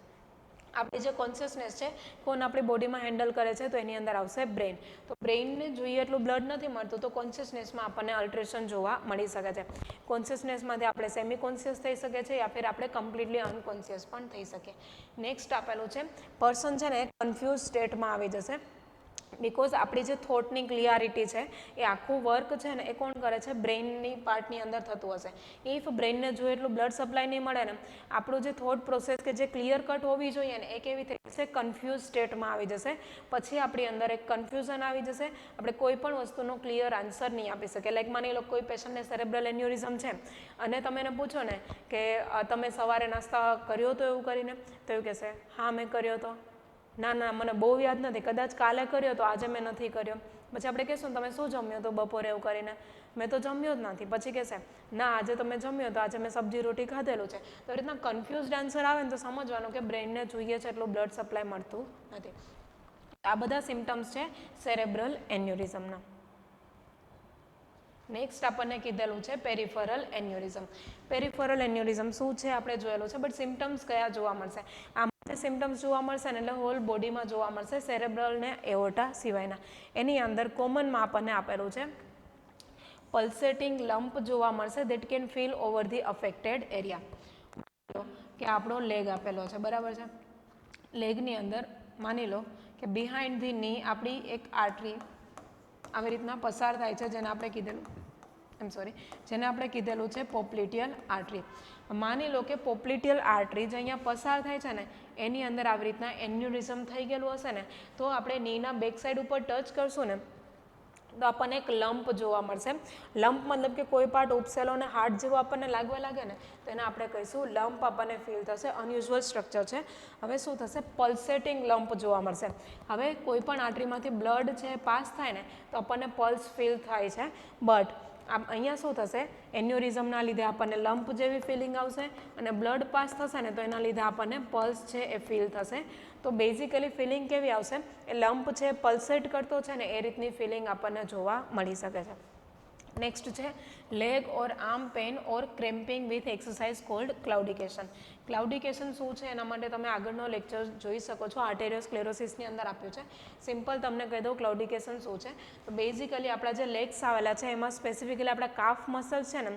આપણી જે કોન્શિયસનેસ છે કોણ આપણી બોડીમાં હેન્ડલ કરે છે તો એની અંદર આવશે બ્રેઇન. તો બ્રેઇનને જોઈએ એટલું બ્લડ નથી મળતું તો કોન્શિયસનેસમાં આપણને અલ્ટરેશન જોવા મળી શકે છે. કોન્શિયસનેસમાંથી આપણે સેમી કોન્શિયસ થઈ શકે છે યા ફિર આપણે કમ્પ્લીટલી અનકોન્શિયસ પણ થઈ શકીએ. નેક્સ્ટ આપેલું છે પર્સન છે ને કન્ફ્યુઝ સ્ટેટમાં આવી જશે. બિકોઝ આપણી જે થોટની ક્લિયરિટી છે એ આખું વર્ક છે ને એ કોણ કરે છે? બ્રેઇનની પાર્ટની અંદર થતું હશે. ઇફ બ્રેઇનને જો એટલું બ્લડ સપ્લાય નહીં મળે ને આપણું જે થોટ પ્રોસેસ કે જે ક્લિયર કટ હોવી જોઈએ ને એ કેવી થઈ જશે? કન્ફ્યુઝ સ્ટેટમાં આવી જશે. પછી આપણી અંદર એક કન્ફ્યુઝન આવી જશે. આપણે કોઈ પણ વસ્તુનો ક્લિયર આન્સર નહીં આપી શકીએ. લાઈક માની લો કોઈ પેશન્ટને સેરેબ્રલ એન્યુરિઝમ છે અને તમે એને પૂછો ને કે તમે સવારે નાસ્તા કર્યો તો એવું કરીને તો એવું કહેશે હા મેં કર્યો તો, ના ના મને બહુ યાદ નથી, કદાચ કાલે કર્યો તો આજે મેં નથી કર્યો. પછી આપણે કહીશું તમે શું જમ્યો તો બપોરે એવું કરીને? મેં તો જમ્યો જ નથી. પછી કહેશે ના આજે તમે જમ્યો તો આજે મેં સબ્જી રોટી ખાધેલું છે. તો એ રીતના કન્ફ્યુઝડ આન્સર આવે ને તો સમજવાનું કે બ્રેઇનને જોઈએ છે એટલું બ્લડ સપ્લાય મળતું નથી. આ બધા સિમ્ટમ્સ છે સેરેબ્રલ એન્યુરિઝમના. નેક્સ્ટ આપણને કીધેલું છે પેરિફરલ એન્યુરિઝમ. પેરિફરલ એન્યુરિઝમ શું છે આપણે જોયેલું છે, બટ સિમ્ટમ્સ કયા જોવા મળશે? આમાં સિમ્ટમ્સ જોવા મળશે ને એટલે હોલ બોડીમાં જોવા મળશે, સેરેબ્રલ ને એઓર્ટા સિવાયના. એની અંદર કોમનમાં આપણને આપેલું છે પલ્સેટિંગ લમ્પ જોવા મળશે that can feel over the affected area. કે આપણો લેગ આપેલો છે, બરાબર છે? લેગની અંદર માની લો કે બિહાઇન્ડ ધી ની આપણી એક આર્ટરી આવી રીતના પસાર થાય છે જેને આપણે કીધેલું છે પોપ્લિટિયલ આર્ટરી. માની લો કે પોપ્લિટિયલ આર્ટરી જે અહીંયા પસાર થાય છે ને એની અંદર આવી રીતના એન્યુરિઝમ થઈ ગયેલું હશે ને તો આપણે નીના બેક સાઈડ ઉપર ટચ કરશું ને તો આપણને એક લંપ જોવા મળશે. લંપ મતલબ કે કોઈ પાર્ટ ઉપસેલો અને હાર્ડ જેવો આપણને લાગવા લાગે ને તો એને આપણે કહીશું લંપ આપણને ફીલ થશે. અનયુઝ્યુઅલ સ્ટ્રક્ચર છે. હવે શું થશે? પલ્સેટિંગ લંપ જોવા મળશે. હવે કોઈ પણ આર્ટરીમાંથી બ્લડ છે પાસ થાય ને તો આપણને પલ્સ ફીલ થાય છે. બટ અહીંયા શું થશે? એન્યુરિઝમના લીધે આપણને લંપ જેવી ફિલિંગ આવશે અને બ્લડ પાસ થશે ને તો એના લીધે આપણને પલ્સ છે એ ફીલ થશે. તો બેઝિકલી ફિલિંગ કેવી આવશે? એ લંપ છે પલ્સેટ કરતો છે ને એ રીતની ફિલિંગ આપણને જોવા મળી શકે છે. નેક્સ્ટ છે leg or arm pain or cramping with exercise called claudication. Claudication શું છે એના માટે તમે આગળનો લેક્ચર જોઈ શકો છો. આર્ટેરિયોસ્ક્લેરોસિસની અંદર આપ્યું છે. સિમ્પલ તમને કહી દઉં ક્લાઉડિકેશન શું છે. તો બેઝિકલી આપણા જે લેગ્સ આવેલા છે એમાં સ્પેસિફિકલી આપણા કાફ મસલ્સ છે ને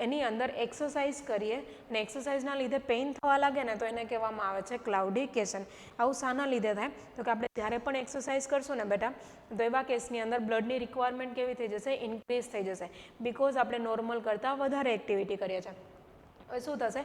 એની અંદર એક્સરસાઇઝ કરીએ અને એક્સરસાઇઝના લીધે પેઇન થવા લાગે ને તો એને કહેવામાં આવે છે ક્લાઉડિકેશન. આવું શાના લીધે થાય? તો કે આપણે જ્યારે પણ એક્સરસાઇઝ કરશું ને બેટા તો એવા કેસની અંદર બ્લડની રિક્વાયરમેન્ટ કેવી થઈ જશે? ઇન્ક્રીઝ થઈ જશે. બિકોઝ આપણે નોર્મલ કરતાં વધારે એક્ટિવિટી કરીએ છીએ. હવે શું થશે?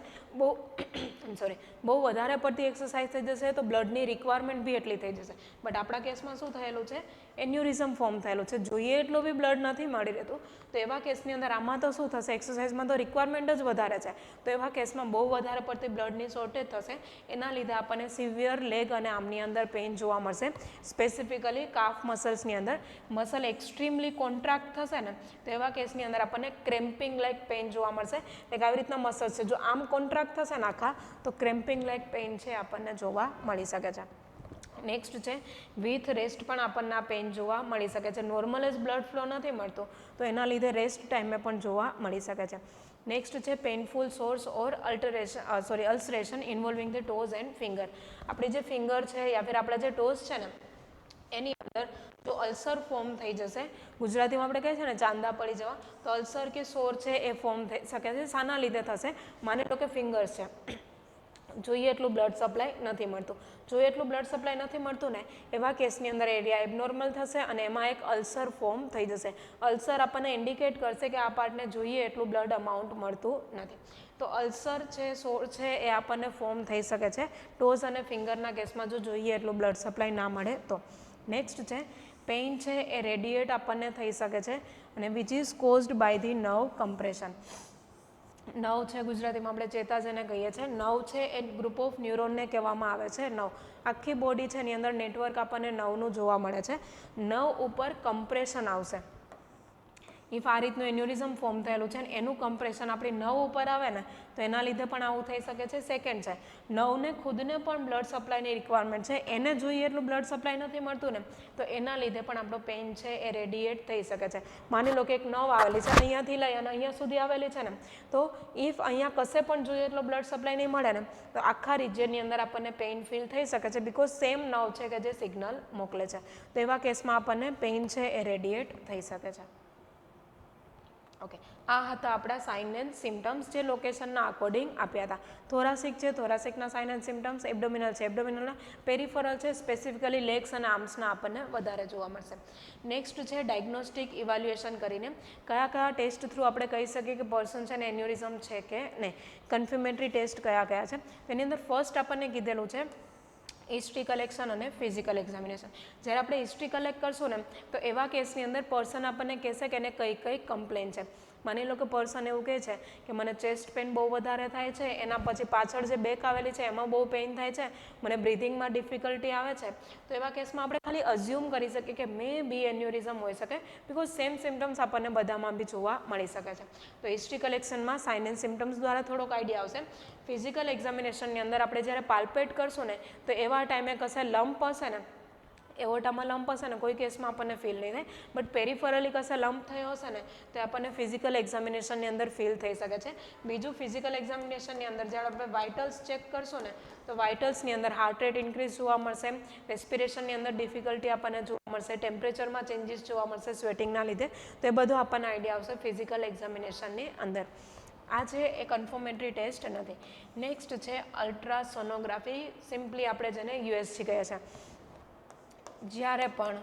બહુ વધારે પડતી એક્સરસાઇઝ થઈ જશે તો બ્લડની રિક્વાયરમેન્ટ બી એટલી થઈ જશે. બટ આપણા કેસમાં શું થયેલું છે? એન્યુરિઝમ ફોર્મ થયેલું છે. જોઈએ એટલું બી બ્લડ નથી મળી રહેતું. તો એવા કેસની અંદર આમાં તો શું થશે? એક્સરસાઇઝમાં તો રિક્વાયરમેન્ટ જ વધારે છે. તો એવા કેસમાં બહુ વધારે પડતી બ્લડની શોર્ટેજ થશે. એના લીધે આપણને સિવિયર લેગ અને આર્મની અંદર પેઇન જોવા મળશે. સ્પેસિફિકલી કાફ મસલ્સની અંદર મસલ એક્સ્ટ્રીમલી કોન્ટ્રાક્ટ થશે ને તો એવા કેસની અંદર આપણને ક્રેમ્પિંગ લાઇક પેઇન જોવા મળશે. લાઈક આવી રીતના મસલ્સ છે જો આમ કોન્ટ્રાક્ટ થશે ને આખા તો ક્રેમ્પિંગ લાઇક પેઇન છે આપણને જોવા મળી શકે છે. નેક્સ્ટ છે વિથ રેસ્ટ પણ આપણને આ પેઇન જોવા મળી શકે છે. નોર્મલ જ બ્લડ ફ્લો નથી મળતો તો એના લીધે રેસ્ટ ટાઈમે પણ જોવા મળી શકે છે. નેક્સ્ટ છે painful sores or ulceration involving the toes and finger. આપણી જે ફિંગર છે યા ફિર આપણા જે ટોઝ છે ને એની અંદર જો અલ્સર ફોર્મ થઈ જશે, ગુજરાતીમાં આપણે કહીએ છીએ ને ચાંદા પડી જવા, તો અલ્સર કે સોર છે એ ફોર્મ થઈ શકે છે. શાના લીધે થશે? માની લો કે ફિંગર્સ છે, જોઈએ એટલું બ્લડ સપ્લાય નથી મળતું. જોઈએ એટલું બ્લડ સપ્લાય નથી મળતું ને એવા કેસની અંદર એરિયા એબનોર્મલ થશે અને એમાં એક અલ્સર ફોર્મ થઈ જશે. અલ્સર આપણને ઇન્ડિકેટ કરશે કે આ પાર્ટને જોઈએ એટલું બ્લડ અમાઉન્ટ મળતું નથી. તો અલ્સર છે, સોર છે એ આપણને ફોર્મ થઈ શકે છે ટોઝ અને ફિંગરના કેસમાં જો જોઈએ એટલું બ્લડ સપ્લાય ના મળે તો. નેક્સ્ટ છે પેઇન છે એ રેડિએટ આપણને થઈ શકે છે અને which is caused by the nerve compression. નવ છે ગુજરાતીમાં આપણે ચેતા જેને કહીએ છીએ. નવ છે એ ગ્રુપ ઓફ ન્યુરોનને કહેવામાં આવે છે. નવ આખી બોડી છે એની અંદર નેટવર્ક આપણને નવનું જોવા મળે છે. નવ ઉપર કમ્પ્રેશન આવશે. ઇફ આ રીતનું એન્યુરિઝમ ફોર્મ થયેલું છે ને એનું કમ્પ્રેશન આપણી નવ ઉપર આવે ને તો એના લીધે પણ આવું થઈ શકે છે. સેકન્ડ છે નવને ખુદને પણ બ્લડ સપ્લાયની રિક્વાયરમેન્ટ છે, એને જોઈએ એટલું બ્લડ સપ્લાય નથી મળતું ને તો એના લીધે પણ આપણો પેઇન છે એ રેડિએટ થઈ શકે છે. માની લો કે એક નવ આવેલી છે અહીંયાથી લઈ અને અહીંયા સુધી આવેલી છે ને તો ઇફ અહીંયા કશે પણ જોઈએ એટલો બ્લડ સપ્લાય નહીં મળે ને તો આખા રિજિયનની અંદર આપણને પેઇન ફીલ થઈ શકે છે બિકોઝ સેમ નવ છે કે જે સિગ્નલ મોકલે છે. તો એવા કેસમાં આપણને પેઇન છે એ રેડિએટ થઈ શકે છે. ઓકે, આ હતા આપણા સાઇન એન્ડ સિમ્ટમ્સ જે લોકેશનના અકોર્ડિંગ આપ્યા હતા. થોરાસિક છે, થોરાસિકના સાઇન એન્ડ સિમ્ટમ્સ. એબડોમિનલ છે, એબડોમિનલના. પેરિફરલ છે, સ્પેસિફિકલી લેગ્સ અને આર્મ્સના આપણને વધારે જોવા મળશે. નેક્સ્ટ છે ડાયગ્નોસ્ટિક ઇવેલ્યુએશન કરીને કયા કયા ટેસ્ટ થ્રુ આપણે કહી શકીએ કે પર્સન છે ને એન્યુરિઝમ છે કે નહીં. કન્ફર્મેટરી ટેસ્ટ કયા કયા છે તેની અંદર ફર્સ્ટ આપણને કીધેલું છે હિસ્ટ્રી કલેક્શન અને ફિઝિકલ એક્ઝામિનેશન. જ્યારે આપણે હિસ્ટ્રી કલેક્ટ કરશું ને તો એવા કેસની અંદર પર્સન આપણને કહેશે કે એને કઈ કઈ કમ્પ્લેન છે. માની લો કે પર્સન એવું કહે છે કે મને ચેસ્ટ પેઇન બહુ વધારે થાય છે, એના પછી પાછળ જે બેક આવેલી છે એમાં બહુ પેઇન થાય છે, મને બ્રિધિંગમાં ડિફિકલ્ટી આવે છે. તો એવા કેસમાં આપણે ખાલી અઝ્યુમ કરી શકીએ કે મે બી એન્યુરિઝમ હોઈ શકે બિકોઝ સેમ સિમ્ટમ્સ આપણને બધામાં બી જોવા મળી શકે છે. તો હિસ્ટ્રી કલેક્શનમાં સાઇન એન્ડ સિમ્ટમ્સ દ્વારા થોડોક આઈડિયા આવશે. ફિઝિકલ એક્ઝામિનેશનની અંદર આપણે જ્યારે પાલ્પેટ કરશું ને તો એવા ટાઈમે કશે લંપ હશે ને એવોટામાં લંપ હશે ને કોઈ કેસમાં આપણને ફીલ નહીં થાય, બટ પેરિફરલી કશે લંપ થયો હશે ને તો આપણને ફિઝિકલ એક્ઝામિનેશનની અંદર ફીલ થઈ શકે છે. બીજું ફિઝિકલ એક્ઝામિનેશનની અંદર જ્યારે આપણે વાઇટલ્સ ચેક કરશું ને તો વાઇટલ્સની અંદર હાર્ટ રેટ ઇન્ક્રીઝ જોવા મળશે, રેસ્પિરેશનની અંદર ડિફિકલ્ટી આપણને જોવા મળશે, ટેમ્પરેચરમાં ચેન્જીસ જોવા મળશે સ્વેટિંગના લીધે. તો એ બધું આપણને આઈડિયા આવશે ફિઝિકલ એક્ઝામિનેશનની અંદર. આ છે એ કન્ફર્મેટરી ટેસ્ટ નથી. નેક્સ્ટ છે અલ્ટ્રાસોનોગ્રાફી, સિમ્પલી આપણે જેને યુએસજી કહે છે. જ્યારે પણ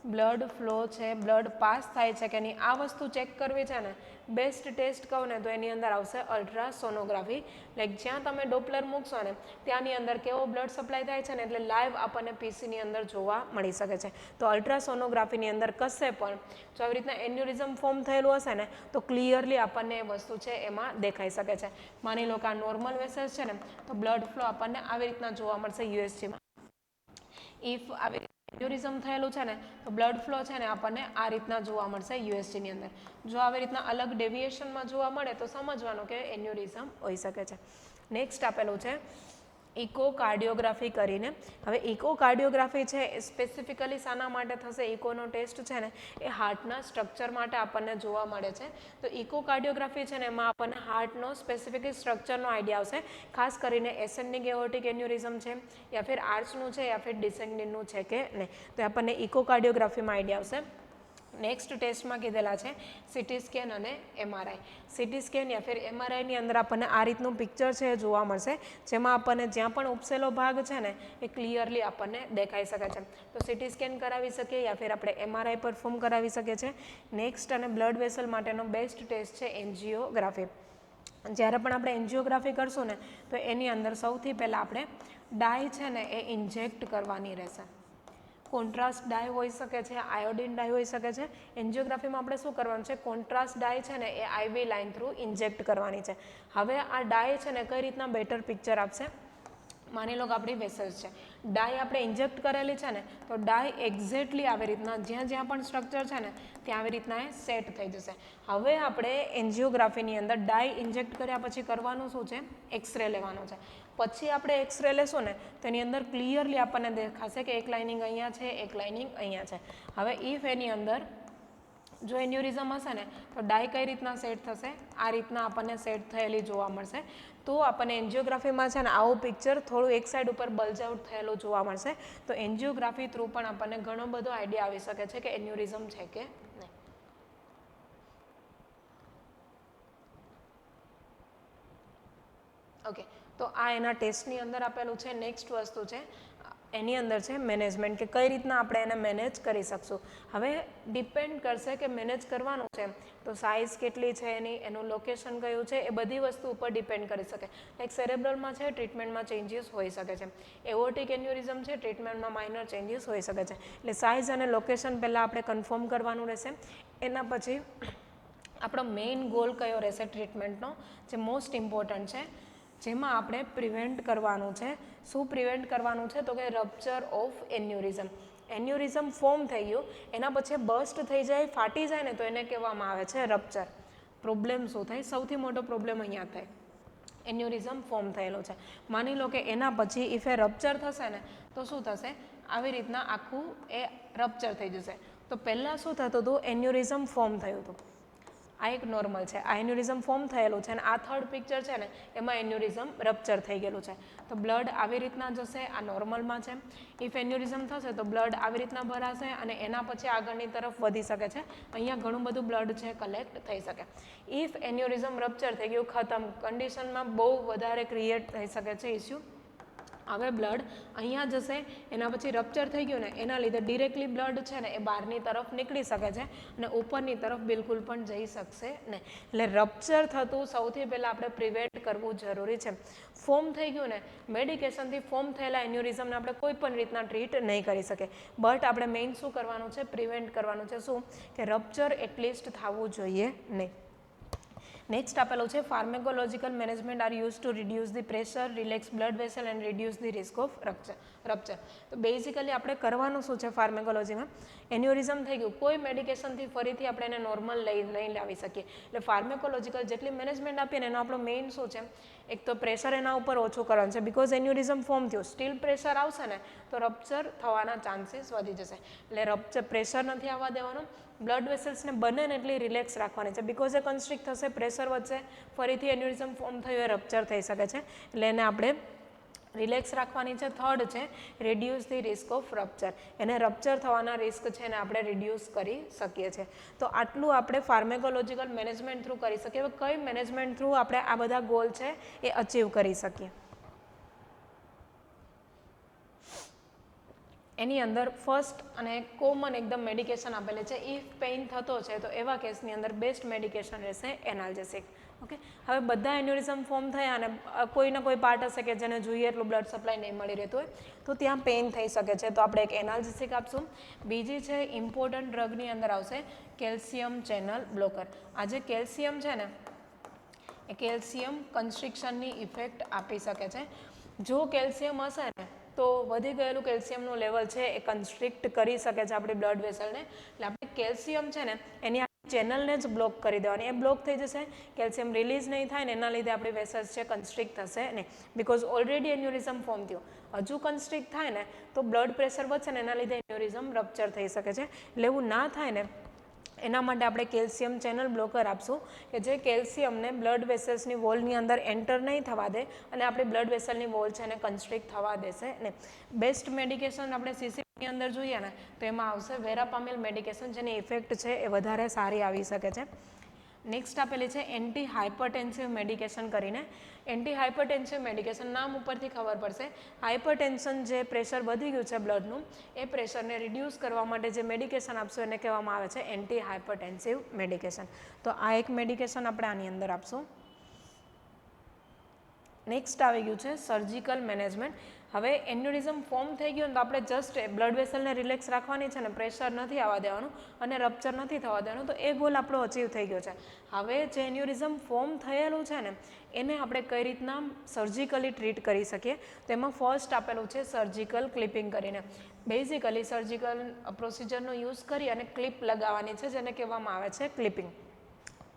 બ્લડ ફ્લો છે, બ્લડ પાસ થાય છે કે નહીં, આ વસ્તુ ચેક કરવી છે ને, બેસ્ટ ટેસ્ટ કહું ને તો એની અંદર આવશે અલ્ટ્રાસોનોગ્રાફી. લાઈક જ્યાં તમે ડોપલર મૂકશો ને ત્યાંની અંદર કેવો બ્લડ સપ્લાય થાય છે ને એટલે લાઈવ આપણને પીસીની અંદર જોવા મળી શકે છે. તો અલ્ટ્રાસોનોગ્રાફીની અંદર કશે પણ જો આવી રીતના એન્યુરિઝમ ફોર્મ થયેલું હશે ને તો ક્લિયરલી આપણને એ વસ્તુ છે એમાં દેખાઈ શકે છે. માની લો કે આ નોર્મલ વેસલ્સ છે ને તો બ્લડ ફ્લો આપણને આવી રીતના જોવા મળશે યુએસજીમાં. ઇફ આવી એન્યુરિઝમ થયેલું છે ને તો બ્લડ ફ્લો છે ને આપણને આ રીતના જોવા મળશે યુએસજીની અંદર. જો આવી રીતના અલગ ડેવિએશનમાં જોવા મળે તો સમજવાનું કે એન્યુરિઝમ હોઈ શકે છે. નેક્સ્ટ આપેલું છે ઇકોકાર્ડિયોગ્રાફી કરીને. હવે ઇકોકાર્ડિયોગ્રાફી છે એ સ્પેસિફિકલી શાના માટે થશે? ઇકોનો ટેસ્ટ છે ને એ હાર્ટના સ્ટ્રક્ચર માટે આપણને જોવા મળે છે. તો ઇકોકાર્ડિયોગ્રાફી છે ને એમાં આપણને હાર્ટનો સ્પેસિફિક સ્ટ્રક્ચરનો આઈડિયા આવશે. ખાસ કરીને એસેન્ડિંગ એઓર્ટિક એન્યુરિઝમ છે યા ફિર આર્ચનું છે યા ફિર ડિસેન્ડિંગનું છે કે નહીં, તો આપણને ઇકોકાર્ડિયોગ્રાફીમાં આઈડિયા આવશે. નેક્સ્ટ ટેસ્ટમાં કીધેલા છે સીટી સ્કેન અને એમઆરઆઈ. સીટી સ્કેન યા ફિર એમઆરઆઈની અંદર આપણને આ રીતનું પિક્ચર છે એ જોવા મળશે, જેમાં આપણને જ્યાં પણ ઉપસેલો ભાગ છે ને એ ક્લિયરલી આપણને દેખાઈ શકે છે. તો સીટી સ્કેન કરાવી શકીએ યા ફિર આપણે એમઆરઆઈ પરફોર્મ કરાવી શકીએ છીએ. નેક્સ્ટ અને બ્લડ વેસલ માટેનો બેસ્ટ ટેસ્ટ છે એન્જિયોગ્રાફી. જ્યારે પણ આપણે એન્જિયોગ્રાફી કરશું ને તો એની અંદર સૌથી પહેલાં આપણે ડાય છે ને એ ઇન્જેક્ટ કરવાની રહેશે. કોન્ટ્રાસ્ટ ડાય હોઈ શકે છે, આયોડિન ડાય હોઈ શકે છે. એન્જિયોગ્રાફીમાં આપણે શું કરવાનું છે? કોન્ટ્રાસ્ટ ડાય છે ને એ આઈવી લાઇન થ્રુ ઇન્જેક્ટ કરવાની છે. હવે આ ડાય છે ને કઈ રીતના બેટર પિક્ચર આપશે? માની લો કે આપણી વેસલ્સ છે, ડાય આપણે ઇન્જેક્ટ કરેલી છે ને તો ડાય એક્ઝેક્ટલી આવી રીતના જ્યાં જ્યાં પણ સ્ટ્રક્ચર છે ને ત્યાં આવી રીતના એ સેટ થઈ જશે. હવે આપણે એન્જિયોગ્રાફીની અંદર ડાય ઇન્જેક્ટ કર્યા પછી કરવાનું શું છે? એક્સરે લેવાનો છે. પછી આપણે એક્સરે લેશું ને તો એની અંદર ક્લિયરલી આપણને દેખાશે કે એક લાઇનિંગ અહીંયા છે, એક લાઇનિંગ અહીંયા છે. હવે ઇફ એની અંદર જો એન્યુરિઝમ હશે ને તો ડાય કઈ રીતના સેટ થશે? આ રીતના આપણને સેટ થયેલી જોવા મળશે. તો આપણને એન્જિયોગ્રાફીમાં છે ને આવું પિક્ચર થોડું એક સાઈડ ઉપર બલ્જ આઉટ થયેલું જોવા મળશે. તો એન્જિયોગ્રાફી થ્રુ પણ આપણને ઘણો બધો આઈડિયા આવી શકે છે કે એન્યુરિઝમ છે કે નહીં. ઓકે, તો આ એના ટેસ્ટની અંદર આપેલું છે. નેક્સ્ટ વસ્તુ છે એની અંદર છે મેનેજમેન્ટ, કે કઈ રીતના આપણે એને મેનેજ કરી શકશું. હવે ડિપેન્ડ કરશે કે મેનેજ કરવાનું છે તો સાઇઝ કેટલી છે એની, એનું લોકેશન કયું છે, એ બધી વસ્તુ ઉપર ડિપેન્ડ કરી શકે. લાઈક સેરેબ્રલમાં છે ટ્રીટમેન્ટમાં ચેન્જીસ હોઈ શકે છે, એઓર્ટિક એન્યુરિઝમ છે ટ્રીટમેન્ટમાં માઇનર ચેન્જીસ હોઈ શકે છે. એટલે સાઇઝ અને લોકેશન પહેલાં આપણે કન્ફર્મ કરવાનું રહેશે. એના પછી આપણો મેઇન ગોલ કયો રહેશે ટ્રીટમેન્ટનો, જે મોસ્ટ ઇમ્પોર્ટન્ટ છે, જેમાં આપણે પ્રિવેન્ટ કરવાનું છે. શું પ્રિવેન્ટ કરવાનું છે? તો કે રપ્ચર ઓફ એન્યુરિઝમ. એન્યુરિઝમ ફોર્મ થઈ ગયું, એના પછી બસ્ટ થઈ જાય, ફાટી જાય ને તો એને કહેવામાં આવે છે રપ્ચર. પ્રોબ્લેમ શું થાય? સૌથી મોટો પ્રોબ્લેમ અહીંયા થાય, એન્યુરિઝમ ફોર્મ થયેલો છે. માની લો કે એના પછી ઇફ એ રપ્ચર થશે ને તો શું થશે? આવી રીતના આખું એ રપ્ચર થઈ જશે. તો પહેલાં શું થતું હતું? એન્યુરિઝમ ફોર્મ થયું હતું. આ એક નોર્મલ છે, આ એન્યુરિઝમ ફોર્મ થયેલું છે અને આ થર્ડ પિક્ચર છે ને એમાં એન્યુરિઝમ રપ્ચર થઈ ગયેલું છે. તો બ્લડ આવી રીતના જશે, આ નોર્મલમાં છે. ઇફ એન્યુરિઝમ થશે તો બ્લડ આવી રીતના ભરાશે અને એના પછી આગળની તરફ વધી શકે છે. અહીંયા ઘણું બધું બ્લડ છે કલેક્ટ થઈ શકે. ઇફ એન્યુરિઝમ રપ્ચર થઈ ગયું, ખતમ, કન્ડિશનમાં બહુ વધારે ક્રિએટ થઈ શકે છે ઇસ્યુ. હવે બ્લડ અહીંયા જશે, એના પછી રપ્ચર થઈ ગયું ને એના લીધે ડિરેક્ટલી બ્લડ છે ને એ બહારની તરફ નીકળી શકે છે અને ઉપરની તરફ બિલકુલ પણ જઈ શકશે નહીં. એટલે રપ્ચર થતું સૌથી પહેલાં આપણે પ્રિવેન્ટ કરવું જરૂરી છે. ફોર્મ થઈ ગયું ને, મેડિકેશનથી ફોર્મ થયેલા એન્યુરિઝમને આપણે કોઈ પણ રીતના ટ્રીટ નહીં કરી શકીએ. બટ આપણે મેઇન શું કરવાનું છે? પ્રિવેન્ટ કરવાનું છે. શું? કે રપ્ચર એટલીસ્ટ થવું જોઈએ નહીં. નેક્સ્ટ આપેલું છે pharmacological management are use to reduce the pressure, relax blood vessel and reduce the risk of rupture. તો બેઝિકલી આપણે કરવાનું શું છે ફાર્મેકોલોજીમાં? એન્યુરિઝમ થઈ ગયું, કોઈ મેડિકેશનથી ફરીથી આપણે એને નોર્મલ લઈ લાવી શકીએ. એટલે ફાર્મેકોલોજીકલ જેટલી મેનેજમેન્ટ આપીએ ને એનો આપણો મેઇન શું છે? એક તો પ્રેશર એના ઉપર ઓછું કરવાનું છે. બિકોઝ એન્યુરિઝમ ફોર્મ થયું, સ્ટીલ પ્રેશર આવશે ને તો રપ્ચર થવાના ચાન્સીસ વધી જશે. એટલે રપ્ચર પ્રેશર નથી આવવા દેવાનું. બ્લડ વેસલ્સને બને ને એટલી રિલેક્સ રાખવાની છે. બિકોઝ એ કન્સ્ટ્રિક્ટ થશે, પ્રેશર વધશે, ફરીથી એન્યુરિઝમ ફોર્મ થયું એ રપ્ચર થઈ શકે છે. એટલે એને આપણે રિલેક્સ રાખવાની છે. થર્ડ છે reduce the risk of rupture. એને રપ્ચર થવાના રિસ્ક છે એને આપણે રિડ્યુસ કરી શકીએ છીએ. તો આટલું આપણે ફાર્મેકોલોજીકલ મેનેજમેન્ટ થ્રુ કરી શકીએ. હવે કઈ મેનેજમેન્ટ થ્રુ આપણે આ બધા ગોલ છે એ અચીવ કરી શકીએ? એની અંદર ફર્સ્ટ અને કોમન એકદમ મેડિકેશન આપેલી છે. ઇફ પેઇન થતો છે તો એવા કેસની અંદર બેસ્ટ મેડિકેશન રહેશે એનાલ્જેસિક. ઓકે, હવે બધા એન્યુરિઝમ ફોર્મ થયા અને કોઈને કોઈ પાર્ટ હશે કે જેને જોઈએ એટલું બ્લડ સપ્લાય નહીં મળી રહેતું હોય તો ત્યાં પેઇન થઈ શકે છે, તો આપણે એક એનાલ્જેસિક આપશું. બીજી છે ઇમ્પોર્ટન્ટ ડ્રગની અંદર આવશે કેલ્શિયમ ચેનલ બ્લોકર. આ જે કેલ્શિયમ છે ને એ કેલ્શિયમ કન્સ્ટ્રિક્શનની ઇફેક્ટ આપી શકે છે. જો કેલ્શિયમ હશે ને તો વધી ગયેલું કેલ્શિયમનું લેવલ છે એ કન્સ્ટ્રિક્ટ કરી શકે છે આપણી બ્લડ વેસલને. એટલે આપણે કેલ્શિયમ છે ને એની ચેનલને જ બ્લોક કરી દેવાની, એ બ્લોક થઈ જશે, કેલ્શિયમ રિલીઝ નહીં થાય ને એના લીધે આપણી વેસલ્સ છે કન્સ્ટ્રિક્ટ થશે નહીં, બિકોઝ ઓલરેડી એન્યુરિઝમ ફોર્મ થયું. હજુ કન્સ્ટ્રિક્ટ થાય ને તો બ્લડ પ્રેશર વધશે ને એના લીધે એન્યુરિઝમ રપ્ચર થઈ શકે છે. એટલે એવું ના થાય ને એના માટે આપણે કેલ્શિયમ ચેનલ બ્લોકર આપશું કે જે કેલ્શિયમને બ્લડ વેસલ્સની વોલની અંદર એન્ટર નહીં થવા દે અને આપણી બ્લડ વેસલની વોલ છે એને કન્સ્ટ્રિક્ટ થવા દેશે ને. બેસ્ટ મેડિકેશન આપણે સીસીની અંદર જોઈએ ને તો એમાં આવશે વેરાપામિલ મેડિકેશન, જેની ઇફેક્ટ છે એ વધારે સારી આવી શકે છે. નેક્સ્ટ આપેલી છે એન્ટી હાઇપરટેન્સિવ મેડિકેશન કરીને. એન્ટી હાઇપરટેન્સિવ મેડિકેશન નામ ઉપરથી ખબર પડશે, હાઇપરટેન્શન જે પ્રેશર વધી ગયું છે બ્લડનું એ પ્રેશરને રિડ્યુસ કરવા માટે જે મેડિકેશન આપશું એને કહેવામાં આવે છે એન્ટી હાઇપરટેન્સિવ મેડિકેશન. તો આ એક મેડિકેશન આપણે આની અંદર આપશું. નેક્સ્ટ આવી ગયું છે સર્જિકલ મેનેજમેન્ટ. હવે એન્યુરિઝમ ફોર્મ થઈ ગયું તો આપણે જસ્ટ બ્લડ વેસલને રિલેક્સ રાખવાની છે ને, પ્રેશર નથી આવવા દેવાનું અને રપ્ચર નથી થવા દેવાનું, તો એ ગોલ આપણો અચીવ થઈ ગયો છે. હવે જે એન્યુરિઝમ ફોર્મ થયેલું છે ને એને આપણે કઈ રીતના સર્જિકલી ટ્રીટ કરી શકીએ, તો એમાં ફર્સ્ટ આપેલું છે સર્જિકલ ક્લિપિંગ કરીને. બેઝિકલી સર્જિકલ પ્રોસિજરનો યુઝ કરી અને ક્લિપ લગાવવાની છે જેને કહેવામાં આવે છે ક્લિપિંગ.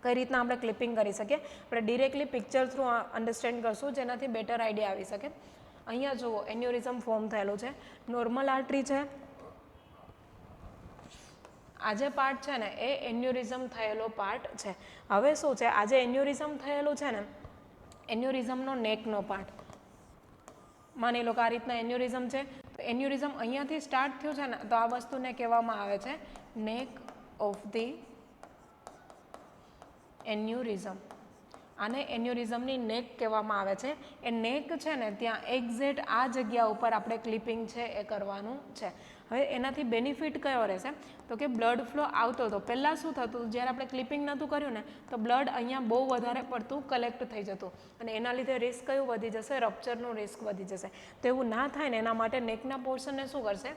કઈ રીતના આપણે ક્લિપિંગ કરી શકીએ આપણે ડિરેક્ટલી પિક્ચર થ્રુ અન્ડરસ્ટેન્ડ કરશું જેનાથી બેટર આઈડિયા આવી શકે. અહીંયા જુઓ એન્યુરિઝમ ફોર્મ થયેલું છે, નોર્મલ આર્ટરી છે, આ જે પાર્ટ છે ને એ એન્યુરિઝમ થયેલો પાર્ટ છે. હવે શું છે, આ જે એન્યુરિઝમ થયેલું છે ને એન્યુરિઝમનો નેકનો પાર્ટ, માની લો કે આ રીતના એન્યુરિઝમ છે, તો એન્યુરિઝમ અહીંયાથી સ્ટાર્ટ થયું છે ને તો આ વસ્તુને કહેવામાં આવે છે નેક ઓફ ધી એન્યુરિઝમ. આને એન્યુરિઝમની નેક કહેવામાં આવે છે. એ નેક છે ને ત્યાં એક્ઝેક્ટ આ જગ્યા ઉપર આપણે ક્લિપિંગ છે એ કરવાનું છે. હવે એનાથી બેનિફિટ કયો રહેશે તો કે બ્લડ ફ્લો આવતો હતો. પહેલાં શું થતું, જ્યારે આપણે ક્લિપિંગ નહોતું કર્યું ને તો બ્લડ અહીંયા બહુ વધારે પડતું કલેક્ટ થઈ જતું અને એના લીધે રિસ્ક કયું વધી જશે, રપ્ચરનું રિસ્ક વધી જશે. તો એવું ના થાય ને એના માટે નેકના પોર્શનને શું કરશે,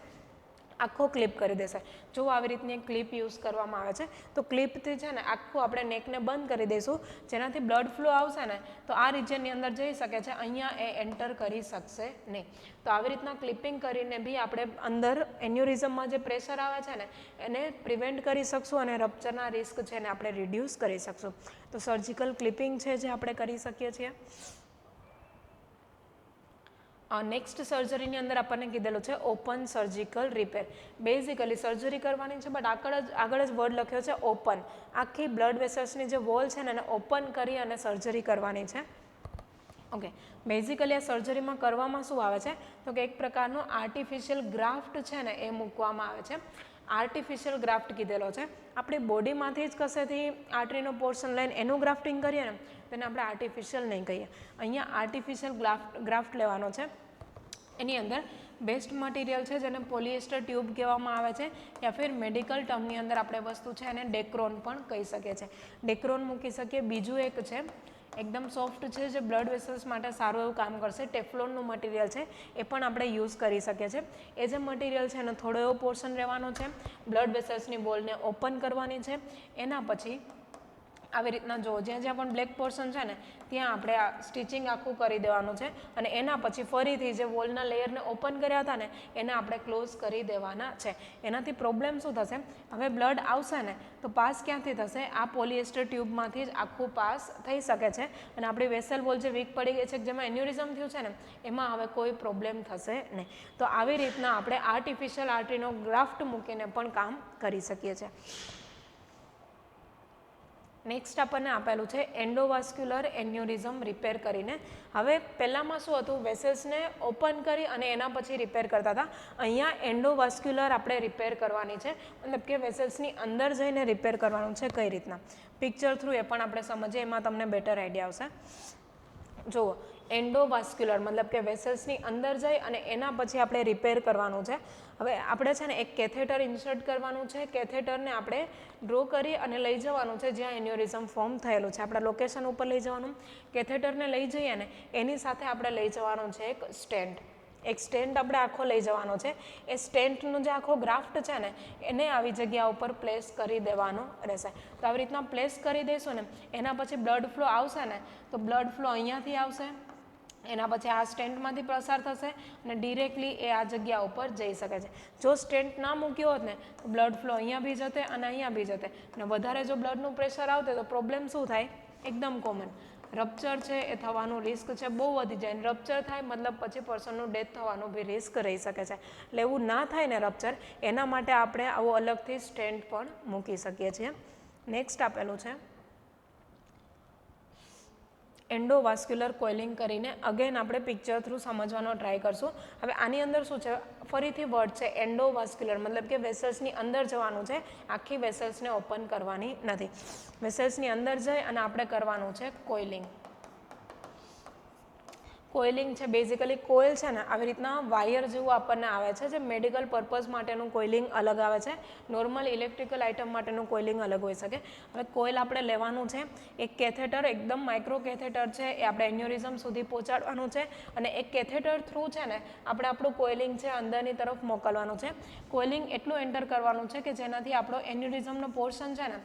આખો ક્લિપ કરી દેશે. જો આવી રીતની એક ક્લિપ યુઝ કરવામાં આવે છે તો ક્લિપથી છે ને આખું આપણે નેકને બંધ કરી દઈશું, જેનાથી બ્લડ ફ્લો આવશે ને તો આ રિજનની અંદર જઈ શકે છે, અહીંયા એ એન્ટર કરી શકશે નહીં. તો આવી રીતના ક્લિપિંગ કરીને બી આપણે અંદર એન્યુરિઝમમાં જે પ્રેશર આવે છે ને એને પ્રિવેન્ટ કરી શકશું અને રપ્ચરના રિસ્ક છે ને આપણે રિડ્યુસ કરી શકશું. તો સર્જિકલ ક્લિપિંગ છે જે આપણે કરી શકીએ છીએ. નેક્સ્ટ સર્જરીની અંદર આપણને કીધેલું છે open surgical repair. Basically surgery કરવાની છે બટ આગળ જ વર્ડ લખ્યો છે ઓપન. આખી બ્લડ વેસલ્સની જે વોલ છે ને એને ઓપન કરી અને સર્જરી કરવાની છે. ઓકે, બેઝિકલી આ સર્જરીમાં કરવામાં શું આવે છે તો કે એક પ્રકારનો આર્ટિફિશિયલ ગ્રાફ્ટ છે ને એ મૂકવામાં આવે છે. આર્ટિફિશિયલ ગ્રાફ્ટ કીધેલો છે, આપણી બોડીમાંથી જ કશેથી આર્ટરીનો પોર્શન લઈને એનું ગ્રાફ્ટિંગ કરીએ ને તેને આપણે આર્ટિફિશિયલ નહીં કહીએ. અહીંયા આર્ટિફિશિયલ ગ્રાફ્ટ લેવાનો છે. એની અંદર બેસ્ટ મટીરિયલ છે જેને પોલિએસ્ટર ટ્યુબ કહેવામાં આવે છે યા ફિર મેડિકલ ટર્મની અંદર આપણે વસ્તુ છે એને ડેક્રોન પણ કહી શકીએ છીએ. ડેક્રોન મૂકી શકીએ. બીજું એક છે એકદમ સોફ્ટ છે જે બ્લડ વેસલ્સ માટે સારું એવું કામ કરશે, ટેફલોનનું મટીરિયલ છે, એ પણ આપણે યુઝ કરી શકીએ છીએ. એ જે મટીરિયલ છે એનો થોડો એવો પોર્શન રહેવાનો છે, બ્લડ વેસલ્સની બોલને ઓપન કરવાની છે. એના પછી આવી રીતના જો જ્યાં જ્યાં પણ બ્લેક પોર્શન છે ને ત્યાં આપણે આ સ્ટિચિંગ આખું કરી દેવાનું છે અને એના પછી ફરીથી જે વોલના લેયરને ઓપન કર્યા હતા ને એને આપણે ક્લોઝ કરી દેવાના છે. એનાથી પ્રોબ્લેમ શું થશે, હવે બ્લડ આવશે ને તો પાસ ક્યાંથી થશે, આ પોલિએસ્ટર ટ્યુબમાંથી જ આખું પાસ થઈ શકે છે અને આપણી વેસલ વોલ જે વીક પડી ગઈ છે જેમાં એન્યુરિઝમ થયું છે ને એમાં હવે કોઈ પ્રોબ્લેમ થશે નહીં. તો આવી રીતના આપણે આર્ટિફિશિયલ આર્ટરીનો ગ્રાફ્ટ મૂકીને પણ કામ કરી શકીએ છીએ. નેક્સ્ટ આપણને આપેલું છે એન્ડોવાસ્ક્યુલર એન્યુરિઝમ રિપેર કરીને. હવે પહેલાંમાં શું હતું, વેસલ્સને ઓપન કરી અને એના પછી રિપેર કરતા હતા. અહીંયા એન્ડોવાસ્ક્યુલર આપણે રિપેર કરવાની છે, મતલબ કે વેસલ્સની અંદર જઈને રિપેર કરવાનું છે. કઈ રીતના પિક્ચર થ્રુ એ પણ આપણે સમજીએ, એમાં તમને બેટર આઈડિયા આવશે. જુઓ એન્ડોવાસ્ક્યુલર મતલબ કે વેસલ્સની અંદર જઈ અને એના પછી આપણે રિપેર કરવાનું છે. હવે આપણે છે ને એક કેથેટર ઇન્સર્ટ કરવાનું છે. કેથેટરને આપણે ડ્રો કરી અને લઈ જવાનું છે જ્યાં એન્યુરિઝમ ફોર્મ થયેલું છે. આપણા લોકેશન ઉપર લઈ જવાનું. કેથેટરને લઈ જઈએ ને એની સાથે આપણે લઈ જવાનું છે એક સ્ટેન્ટ. એક સ્ટેન્ટ આપણે આખો લઈ જવાનો છે. એ સ્ટેન્ટનો જે આખો ગ્રાફ્ટ છે ને એને આવી જગ્યા ઉપર પ્લેસ કરી દેવાનો રહેશે. તો આવી રીતના પ્લેસ કરી દઈશું ને એના પછી બ્લડ ફ્લો આવશે ને તો બ્લડ ફ્લો અહીંયાથી આવશે, એના પછી આ સ્ટેન્ટમાંથી પસાર થશે અને ડિરેક્ટલી એ આ જગ્યા ઉપર જઈ શકે છે. જો સ્ટેન્ટ ના મૂક્યો હોત ને તો બ્લડ ફ્લો અહીંયા બી જતે અને અહીંયા બી જતે અને વધારે જો બ્લડનું પ્રેશર આવતે તો પ્રોબ્લેમ શું થાય? એકદમ કોમન રપ્ચર છે એ થવાનું રિસ્ક છે બહુ વધી જાય. રપ્ચર થાય મતલબ પછી પર્સનનું ડેથ થવાનું બી રિસ્ક રહી શકે છે. એટલે એવું ના થાય ને રપ્ચર એના માટે આપણે આવો અલગથી સ્ટેન્ટ પણ મૂકી શકીએ છીએ. નેક્સ્ટ આપેલું છે એન્ડોવાસ્ક્યુલર કોઇલિંગ કરીને અગેન આપણે પિક્ચર થ્રુ સમજવાનો ટ્રાય કરશું. હવે આની અંદર શું છે ફરીથી વર્ડ છે એન્ડોવાસ્ક્યુલર મતલબ કે વેસલ્સની અંદર જવાનું છે. આખી વેસલ્સને ઓપન કરવાની નથી. વેસલ્સની અંદર જઈ અને આપણે કરવાનું છે કોઇલિંગ. કોઇલિંગ છે બેઝિકલી કોઇલ છે ને આવી રીતના વાયર જેવું આપણને આવે છે જે મેડિકલ પર્પઝ માટેનું કોઇલિંગ અલગ આવે છે. નોર્મલ ઇલેક્ટ્રિકલ આઇટમ માટેનું કોઇલિંગ અલગ હોઈ શકે. હવે કોઇલ આપણે લેવાનું છે. એક કેથેટર એકદમ માઇક્રો કેથેટર છે એ આપણે એન્યુરિઝમ સુધી પહોંચાડવાનું છે અને એક કેથેટર થ્રુ છે ને આપણે આપણું કોઇલિંગ છે અંદરની તરફ મોકલવાનું છે. કોઇલિંગ એટલું એન્ટર કરવાનું છે કે જેનાથી આપણો એન્યુરિઝમનો પોર્શન છે ને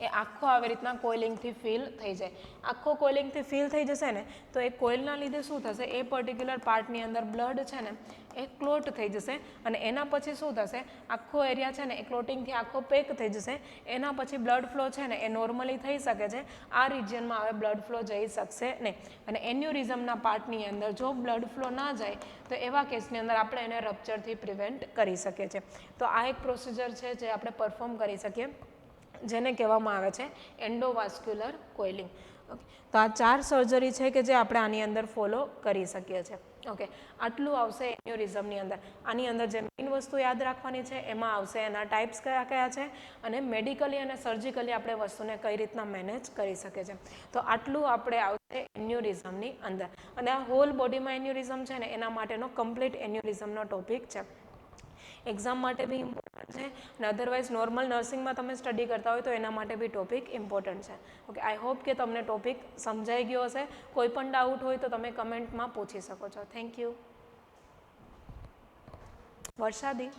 એ આખો આવી રીતના કોઇલિંગથી ફિલ થઈ જાય. આખો કોઇલિંગથી ફિલ થઈ જશે ને તો એ કોઇલના લીધે શું થશે એ પર્ટિક્યુલર પાર્ટની અંદર બ્લડ છે ને એ ક્લોટ થઈ જશે અને એના પછી શું થશે આખો એરિયા છે ને એ ક્લોટિંગથી આખો પેક થઈ જશે. એના પછી બ્લડ ફ્લો છે ને એ નોર્મલી થઈ શકે છે. આ રિજિયનમાં હવે બ્લડ ફ્લો જઈ શકશે નહીં અને એન્યુરિઝમના પાર્ટની અંદર જો બ્લડ ફ્લો ના જાય તો એવા કેસની અંદર આપણે એને રપ્ચરથી પ્રિવેન્ટ કરી શકીએ છીએ. તો આ એક પ્રોસિજર છે જે આપણે પરફોર્મ કરી શકીએ જેને કહેવામાં આવે છે એન્ડોવાસ્ક્યુલર કોઇલિંગ. ઓકે તો આ 4 સર્જરી છે કે જે આપણે આની અંદર ફોલો કરી શકીએ છીએ. ઓકે આટલું આવશે એન્યુરિઝમની અંદર. આની અંદર જે મેઇન વસ્તુ યાદ રાખવાની છે એમાં આવશે એના ટાઈપ્સ કયા કયા છે અને મેડિકલી અને સર્જિકલી આપણે વસ્તુને કઈ રીતના મેનેજ કરી શકીએ છીએ. તો આટલું આપણે આવશે એન્યુરિઝમની અંદર અને આ હોલ બોડીમાં એન્યુરિઝમ છે ને એના માટેનો કમ્પ્લીટ એન્યુરિઝમનો ટોપિક છે. એક્ઝામ માટે બી ઇમ્પોર્ટન્ટ છે અને અધરવાઇઝ નોર્મલ નર્સિંગમાં તમે સ્ટડી કરતા હોય તો એના માટે બી ટોપિક ઇમ્પોર્ટન્ટ છે. ઓકે આઈ હોપ કે તમને ટોપિક સમજાઈ ગયો હશે. કોઈ પણ ડાઉટ હોય તો તમે કમેન્ટમાં પૂછી શકો છો. Thank you. વર્ષાદી.